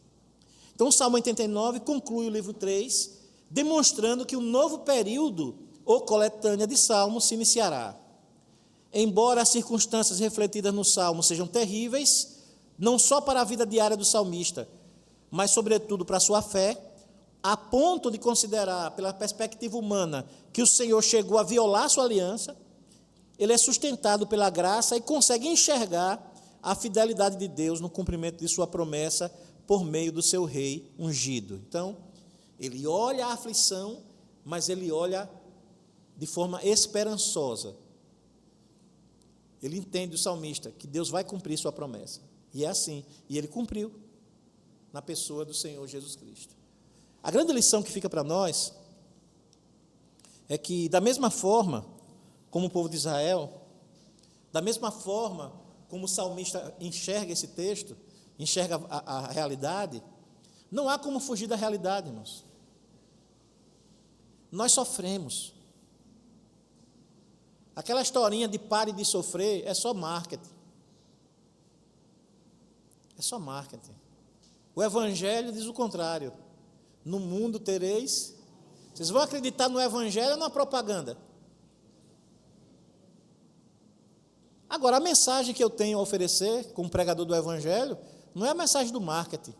Então, o Salmo 89 conclui o livro 3, demonstrando que um novo período ou coletânea de salmos se iniciará. Embora as circunstâncias refletidas no salmo sejam terríveis, não só para a vida diária do salmista, mas sobretudo para a sua fé, a ponto de considerar, pela perspectiva humana, que o Senhor chegou a violar sua aliança, ele é sustentado pela graça e consegue enxergar a fidelidade de Deus no cumprimento de sua promessa por meio do seu rei ungido. Então, ele olha a aflição, mas ele olha de forma esperançosa. Ele entende, o salmista, que Deus vai cumprir sua promessa. E é assim. E ele cumpriu na pessoa do Senhor Jesus Cristo. A grande lição que fica para nós é que, da mesma forma como o povo de Israel, da mesma forma como o salmista enxerga esse texto, enxerga a realidade, não há como fugir da realidade, irmãos. Nós sofremos. Aquela historinha de pare de sofrer é só marketing. É só marketing. O Evangelho diz o contrário. No mundo tereis. Vocês vão acreditar no Evangelho ou na propaganda? Agora, a mensagem que eu tenho a oferecer como pregador do Evangelho não é a mensagem do marketing,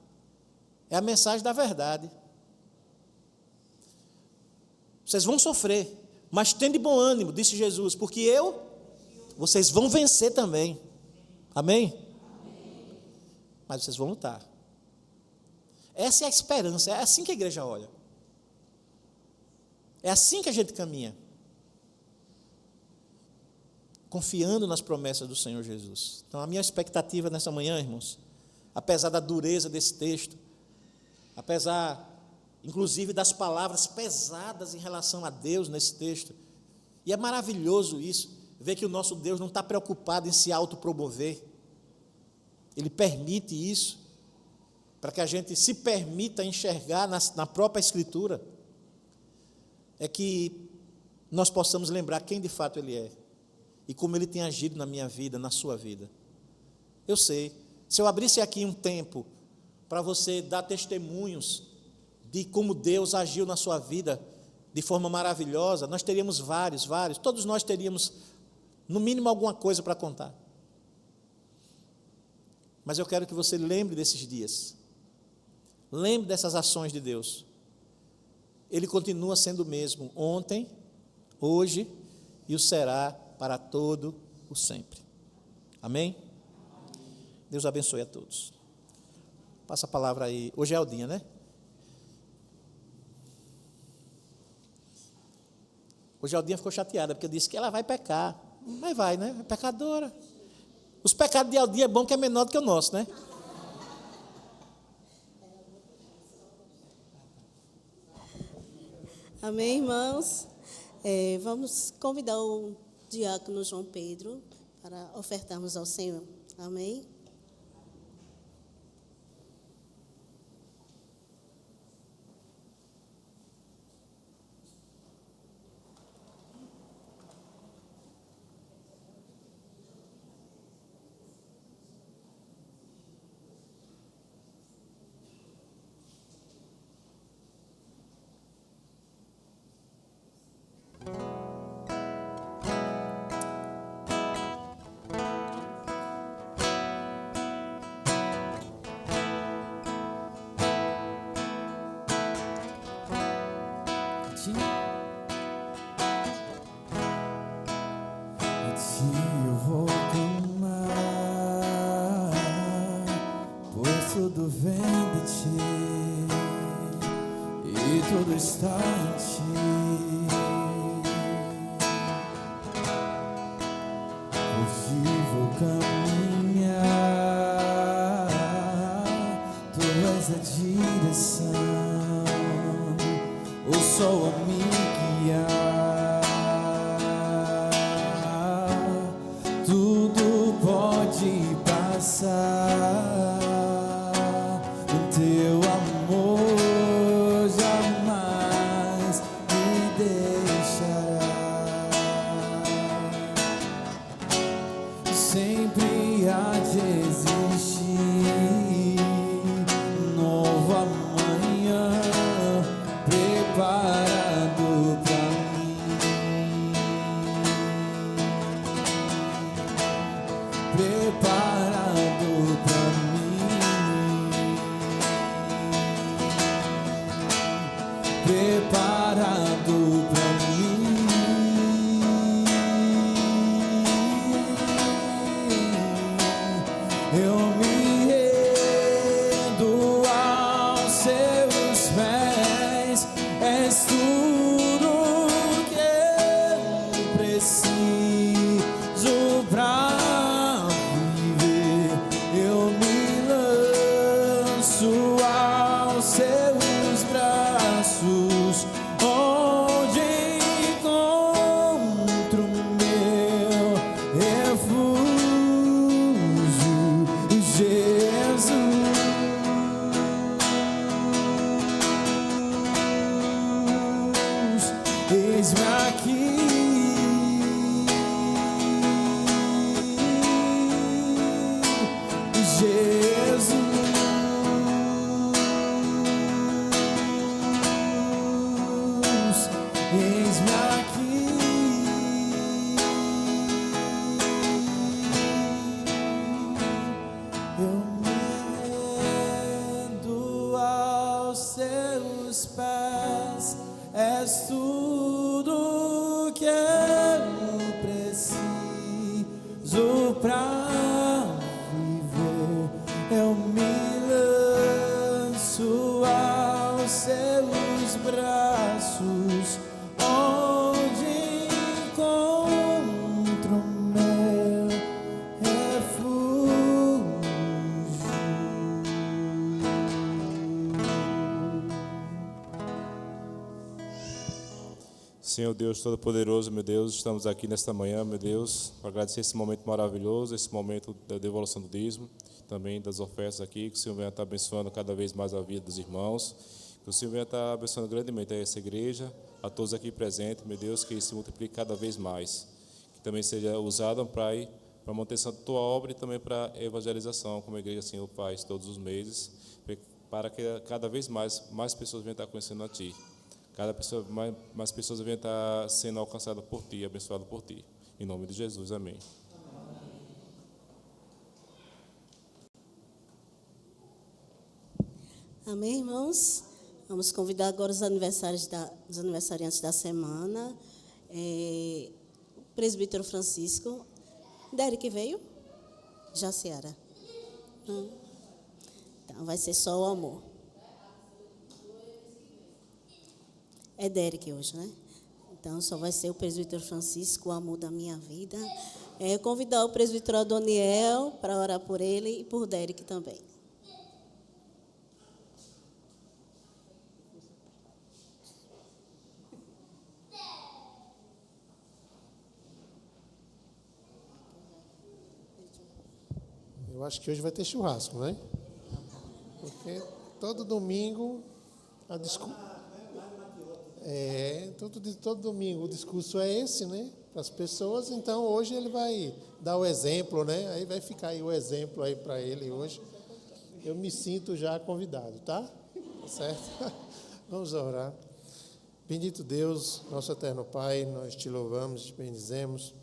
é a mensagem da verdade. Vocês vão sofrer, mas tende bom ânimo, disse Jesus, porque vocês vão vencer também. Amém? Mas vocês vão lutar. Essa é a esperança, é assim que a igreja olha. É assim que a gente caminha. Confiando nas promessas do Senhor Jesus. Então, a minha expectativa nessa manhã, irmãos, apesar da dureza desse texto, apesar, inclusive, das palavras pesadas em relação a Deus nesse texto, e é maravilhoso isso, ver que o nosso Deus não está preocupado em se autopromover. Ele permite isso, para que a gente se permita enxergar na própria Escritura, é que nós possamos lembrar quem de fato Ele é, e como Ele tem agido na minha vida, na sua vida. Eu sei, se eu abrisse aqui um tempo para você dar testemunhos de como Deus agiu na sua vida de forma maravilhosa, nós teríamos vários, todos nós teríamos no mínimo alguma coisa para contar. Mas eu quero que você lembre desses dias, lembre dessas ações de Deus. Ele continua sendo o mesmo ontem, hoje e o será para todo o sempre. Amém? Deus abençoe a todos. Passa a palavra aí. Hoje é Aldinha, né? Hoje a Aldinha ficou chateada, porque eu disse que ela vai pecar. Mas vai, né? É pecadora. Os pecados de Aldinha é bom que é menor do que o nosso, né? Amém, irmãos? Vamos convidar o diácono João Pedro para ofertarmos ao Senhor. Amém? Eu vou clamar, pois tudo vem de ti e tudo está em ti. Por ti vou caminhar, tu és a direção, o sol a me guiar. O teu amor jamais me deixará. Sempre há de existir um novo amanhã preparado para mim. Preparado para mim, preparado para mim. Eu me rendo aos seus pés, és tudo que eu preciso para aos seus braços, onde encontro meu refúgio, Jesus. Eis-me aqui, Jesus. eis-me aqui. Eu me rendo aos seus pés, és tudo que eu preciso pra viver. Eu me lanço aos seus braços, onde encontro meu refúgio. Senhor Deus Todo-Poderoso, meu Deus, estamos aqui nesta manhã, meu Deus, para agradecer esse momento maravilhoso, esse momento da devolução do dízimo, também das ofertas aqui, que o Senhor venha estar abençoando cada vez mais a vida dos irmãos, que o Senhor venha estar abençoando grandemente a essa igreja, a todos aqui presentes, meu Deus, que se multiplique cada vez mais, que também seja usado para a manutenção da Tua obra e também para a evangelização, como a igreja Senhor faz todos os meses, para que cada vez mais pessoas venham estar conhecendo a Ti. Mais pessoas vão estar sendo alcançadas por Ti, abençoadas por Ti. Em nome de Jesus, amém. Amém, irmãos? Vamos convidar agora os aniversariantes da semana. O presbítero Francisco. Derek veio? Jaciara. Então, vai ser só o amor. É Derek hoje, né? Então, só vai ser o presbítero Francisco, o amor da minha vida. Convidar o presbítero Adoniel para orar por ele e por Derek também. Eu acho que hoje vai ter churrasco, né? Porque todo domingo todo domingo o discurso é esse, né? Para as pessoas. Então hoje ele vai dar o exemplo, né? Aí vai ficar aí o exemplo aí para ele hoje. Eu me sinto já convidado, tá? Tá certo? Vamos orar. Bendito Deus, nosso eterno Pai, nós te louvamos, te bendizemos,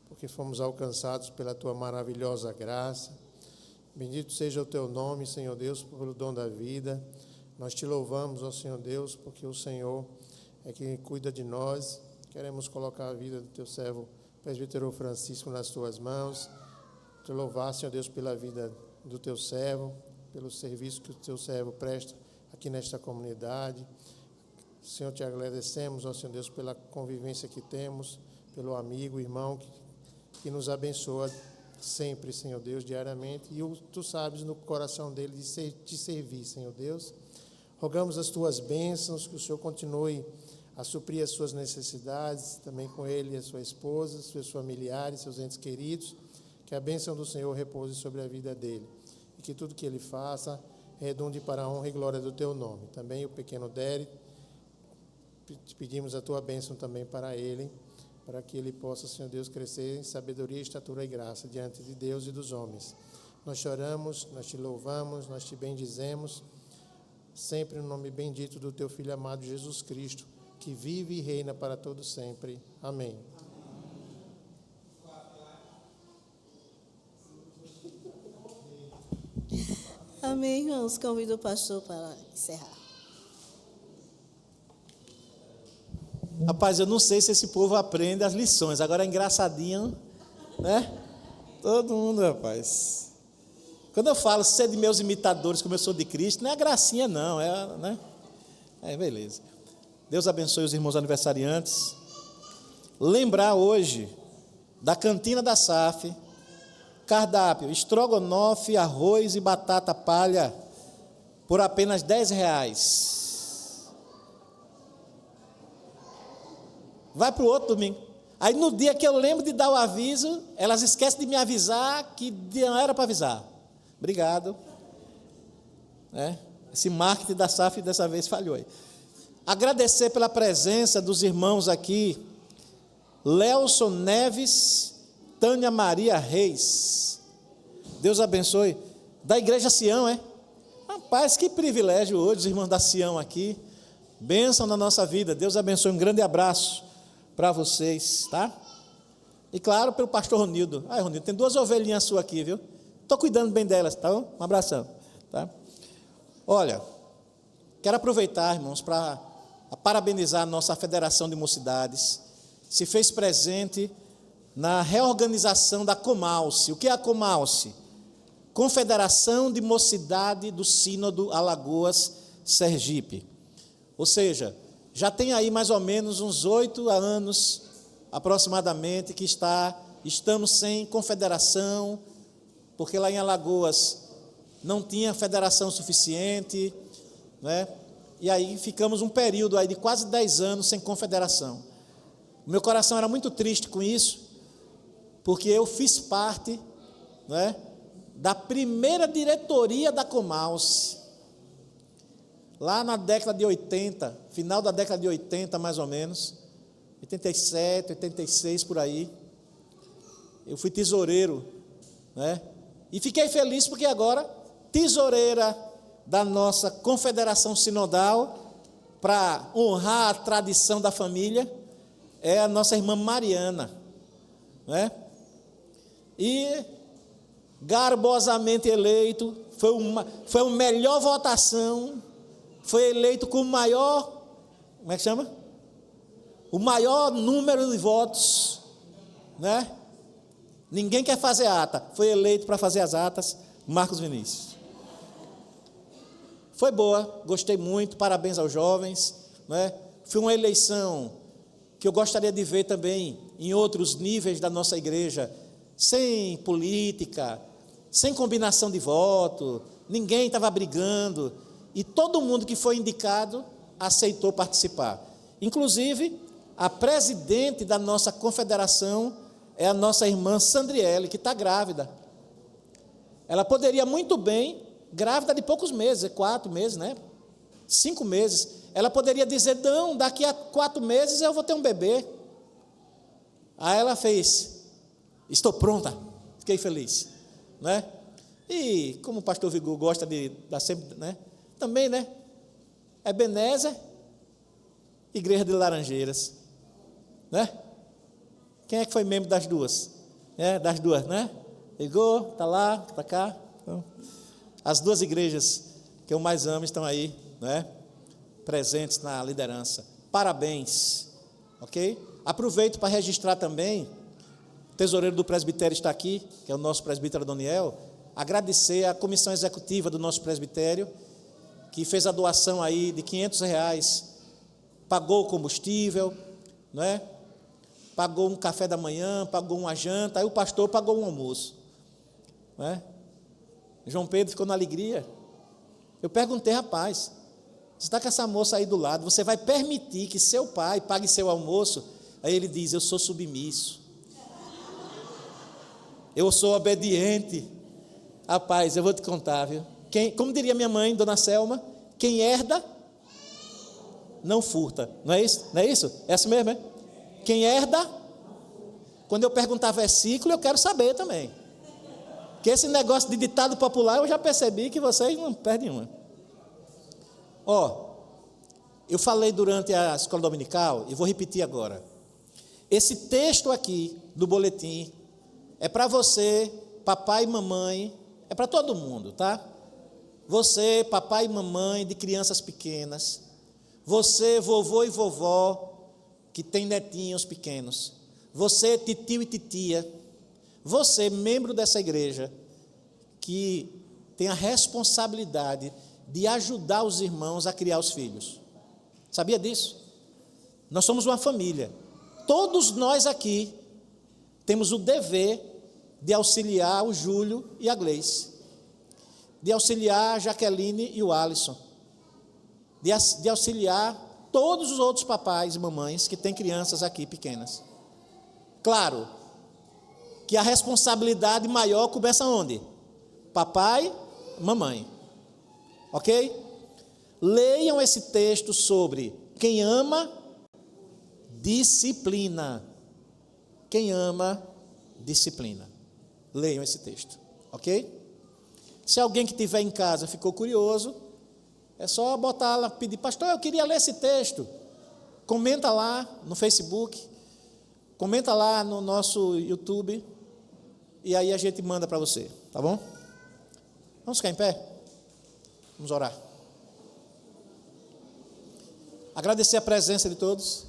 porque fomos alcançados pela tua maravilhosa graça. Bendito seja o teu nome, Senhor Deus, pelo dom da vida. Nós te louvamos, ó Senhor Deus, porque o Senhor é quem cuida de nós. Queremos colocar a vida do teu servo, presbítero Francisco, nas tuas mãos. Te louvar, Senhor Deus, pela vida do teu servo, pelo serviço que o teu servo presta aqui nesta comunidade. Senhor, te agradecemos, ó Senhor Deus, pela convivência que temos, pelo amigo, irmão que nos abençoa sempre, Senhor Deus, diariamente. E tu sabes no coração dele de te servir, Senhor Deus. Rogamos as tuas bênçãos, que o Senhor continue a suprir as suas necessidades, também com ele e a sua esposa, seus familiares, seus entes queridos. Que a bênção do Senhor repouse sobre a vida dele. E que tudo que ele faça redunde para a honra e glória do teu nome. Também o pequeno Derek, te pedimos a tua bênção também para ele, para que ele possa, Senhor Deus, crescer em sabedoria, estatura e graça diante de Deus e dos homens. Nós choramos, nós te louvamos, nós te bendizemos, sempre no nome bendito do teu Filho amado Jesus Cristo, que vive e reina para todo sempre. Amém. Amém, irmãos. Convido o pastor para encerrar. Rapaz, eu não sei se esse povo aprende as lições. Agora é engraçadinho, né? Todo mundo, rapaz. Quando eu falo ser de meus imitadores, como eu sou de Cristo, não é gracinha, não. Né? Beleza. Deus abençoe os irmãos aniversariantes. Lembrar hoje da cantina da SAF, cardápio, estrogonofe, arroz e batata palha, por apenas R$10. Vai para o outro domingo. Aí no dia que eu lembro de dar o aviso, elas esquecem de me avisar que não era para avisar. Obrigado. Esse marketing da SAF dessa vez falhou aí. Agradecer pela presença dos irmãos aqui, Lelson Neves, Tânia Maria Reis. Deus abençoe. Da Igreja Sião, Rapaz, que privilégio hoje, os irmãos da Sião aqui. Bênção na nossa vida. Deus abençoe. Um grande abraço. para vocês, tá? E claro, pelo pastor Ronildo. Ronildo, tem 2 ovelhinhas suas aqui, viu? Estou cuidando bem delas, tá bom? Um abração, tá? Olha, quero aproveitar, irmãos, para parabenizar a nossa Federação de Mocidades. Se fez presente na reorganização da Comalce. O que é a Comalce? Confederação de Mocidade do Sínodo Alagoas, Sergipe. Ou seja, já tem aí mais ou menos uns 8 anos, aproximadamente, que estamos sem confederação, porque lá em Alagoas não tinha federação suficiente, né? E aí ficamos um período aí de quase 10 anos sem confederação. O meu coração era muito triste com isso, porque eu fiz parte, né, da primeira diretoria da Comalce, lá na década de 80, final da década de 80 mais ou menos, 87, 86 por aí, eu fui tesoureiro, né, e fiquei feliz porque agora, tesoureira da nossa confederação sinodal, para honrar a tradição da família, é a nossa irmã Mariana, né, e garbosamente eleito, foi a melhor votação, foi eleito com o maior, como é que chama? O maior número de votos, né? Ninguém quer fazer ata, foi eleito para fazer as atas, Marcos Vinícius. Foi boa, gostei muito, parabéns aos jovens, né? Foi uma eleição que eu gostaria de ver também em outros níveis da nossa igreja, sem política, sem combinação de voto, ninguém estava brigando, e todo mundo que foi indicado aceitou participar. Inclusive, a presidente da nossa confederação é a nossa irmã Sandriele, que está grávida. Ela poderia muito bem, grávida de poucos meses, 4 meses, né? 5 meses, ela poderia dizer, não, daqui a 4 meses eu vou ter um bebê. Aí ela fez, estou pronta, fiquei feliz, né? E como o pastor Vigor gosta de dar sempre, né? Também, né? Ebenezer, Igreja de Laranjeiras, né? Quem é que foi membro das duas? Das duas, né? Vigor, está lá, está cá. Então, as 2 igrejas que eu mais amo estão aí, né? Presentes na liderança. Parabéns, ok? Aproveito para registrar também, o tesoureiro do presbitério está aqui, que é o nosso presbítero Daniel, agradecer à comissão executiva do nosso presbitério, que fez a doação aí de R$500, pagou o combustível, né? Pagou um café da manhã, pagou uma janta, aí o pastor pagou um almoço, né? João Pedro ficou na alegria. Eu perguntei, rapaz, você está com essa moça aí do lado, você vai permitir que seu pai pague seu almoço? Aí ele diz, eu sou submisso, eu sou obediente. Rapaz, eu vou te contar, viu? Como diria minha mãe, dona Selma, quem herda, não furta. Não é isso? Não é isso? É assim mesmo, é? Quem herda, quando eu perguntar versículo, eu quero saber também. Que esse negócio de ditado popular, eu já percebi que vocês não perdem uma. Eu falei durante a escola dominical, e vou repetir agora. Esse texto aqui do boletim é para você, papai e mamãe, é para todo mundo, tá? Você, papai e mamãe de crianças pequenas, você, vovô e vovó, que tem netinhos pequenos, você, titio e titia, você, membro dessa igreja, que tem a responsabilidade de ajudar os irmãos a criar os filhos. Sabia disso? Nós somos uma família. Todos nós aqui temos o dever de auxiliar o Júlio e a Gleice, de auxiliar a Jaqueline e o Alisson, de auxiliar todos os outros papais e mamães que têm crianças aqui pequenas. Claro que a responsabilidade maior começa onde? Papai, mamãe. Ok? Leiam esse texto sobre quem ama, disciplina. Quem ama, disciplina. Leiam esse texto, ok? Se alguém que estiver em casa ficou curioso, é só botar lá, pedir, pastor, eu queria ler esse texto. Comenta lá no Facebook, comenta lá no nosso YouTube e aí a gente manda para você, tá bom? Vamos ficar em pé? Vamos orar. Agradecer a presença de todos.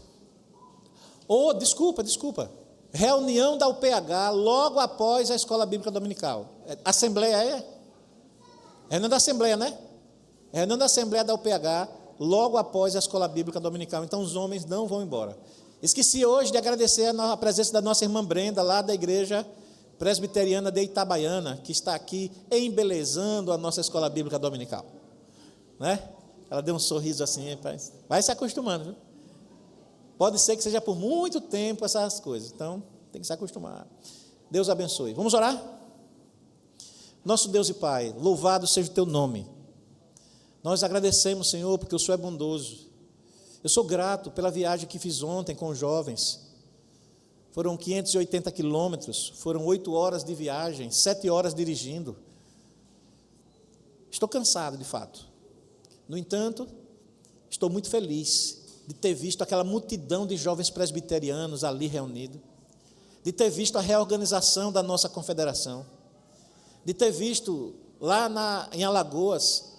Desculpa. Reunião da UPH logo após a Escola Bíblica Dominical. Assembleia é? Reunião da Assembleia, né? Reunião da Assembleia da UPH logo após a Escola Bíblica Dominical. Então os homens não vão embora. Esqueci hoje de agradecer a presença da nossa irmã Brenda, lá da Igreja Presbiteriana de Itabaiana, que está aqui embelezando a nossa Escola Bíblica Dominical. Né? Ela deu um sorriso assim, vai se acostumando, viu? Pode ser que seja por muito tempo essas coisas, então tem que se acostumar. Deus abençoe. Vamos orar? Nosso Deus e Pai, louvado seja o teu nome. Nós agradecemos, Senhor, porque o Senhor é bondoso. Eu sou grato pela viagem que fiz ontem com os jovens. Foram 580 quilômetros, foram 8 horas de viagem, 7 horas dirigindo. Estou cansado, de fato. No entanto, estou muito feliz de ter visto aquela multidão de jovens presbiterianos ali reunidos, de ter visto a reorganização da nossa confederação, de ter visto lá em Alagoas,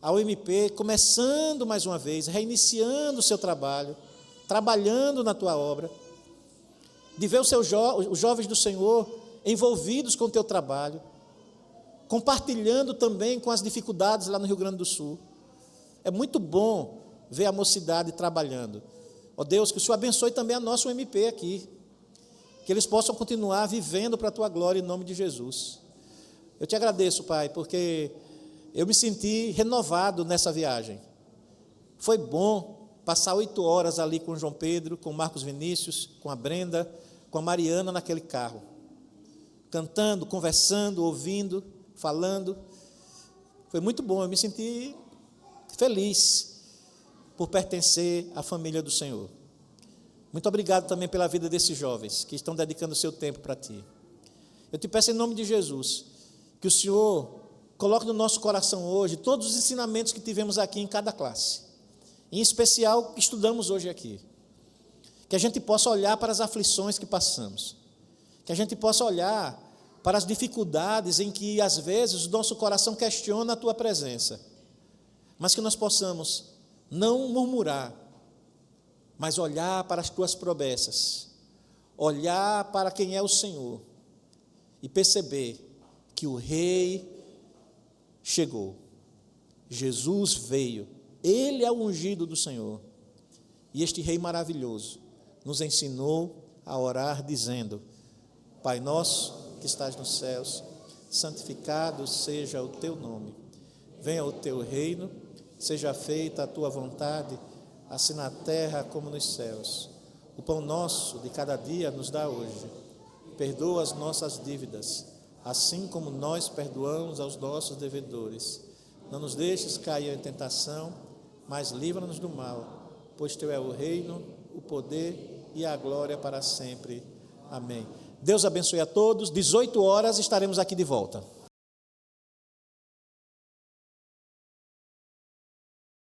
a UMP começando mais uma vez, reiniciando o seu trabalho, trabalhando na tua obra, de ver os jovens do Senhor envolvidos com o teu trabalho, compartilhando também com as dificuldades lá no Rio Grande do Sul. É muito bom ver a mocidade trabalhando. Ó Deus, que o Senhor abençoe também a nossa UMP aqui, que eles possam continuar vivendo para a tua glória em nome de Jesus. Eu te agradeço, Pai, porque eu me senti renovado nessa viagem. Foi bom passar 8 horas ali com o João Pedro, com o Marcos Vinícius, com a Brenda, com a Mariana naquele carro, cantando, conversando, ouvindo, falando. Foi muito bom, eu me senti feliz por pertencer à família do Senhor. Muito obrigado também pela vida desses jovens que estão dedicando o seu tempo para Ti. Eu te peço em nome de Jesus, que o Senhor coloque no nosso coração hoje todos os ensinamentos que tivemos aqui em cada classe, em especial que estudamos hoje aqui. Que a gente possa olhar para as aflições que passamos, que a gente possa olhar para as dificuldades em que às vezes o nosso coração questiona a Tua presença, mas que nós possamos não murmurar, mas olhar para as Tuas promessas, olhar para quem é o Senhor e perceber que o Rei chegou, Jesus veio, Ele é o ungido do Senhor, e este Rei maravilhoso nos ensinou a orar dizendo: Pai nosso que estás nos céus, santificado seja o Teu nome, venha o Teu reino, seja feita a Tua vontade, assim na terra como nos céus. O pão nosso de cada dia nos dá hoje. Perdoa as nossas dívidas, assim como nós perdoamos aos nossos devedores. Não nos deixes cair em tentação, mas livra-nos do mal, pois Teu é o reino, o poder e a glória para sempre. Amém. Deus abençoe a todos. 18 horas estaremos aqui de volta.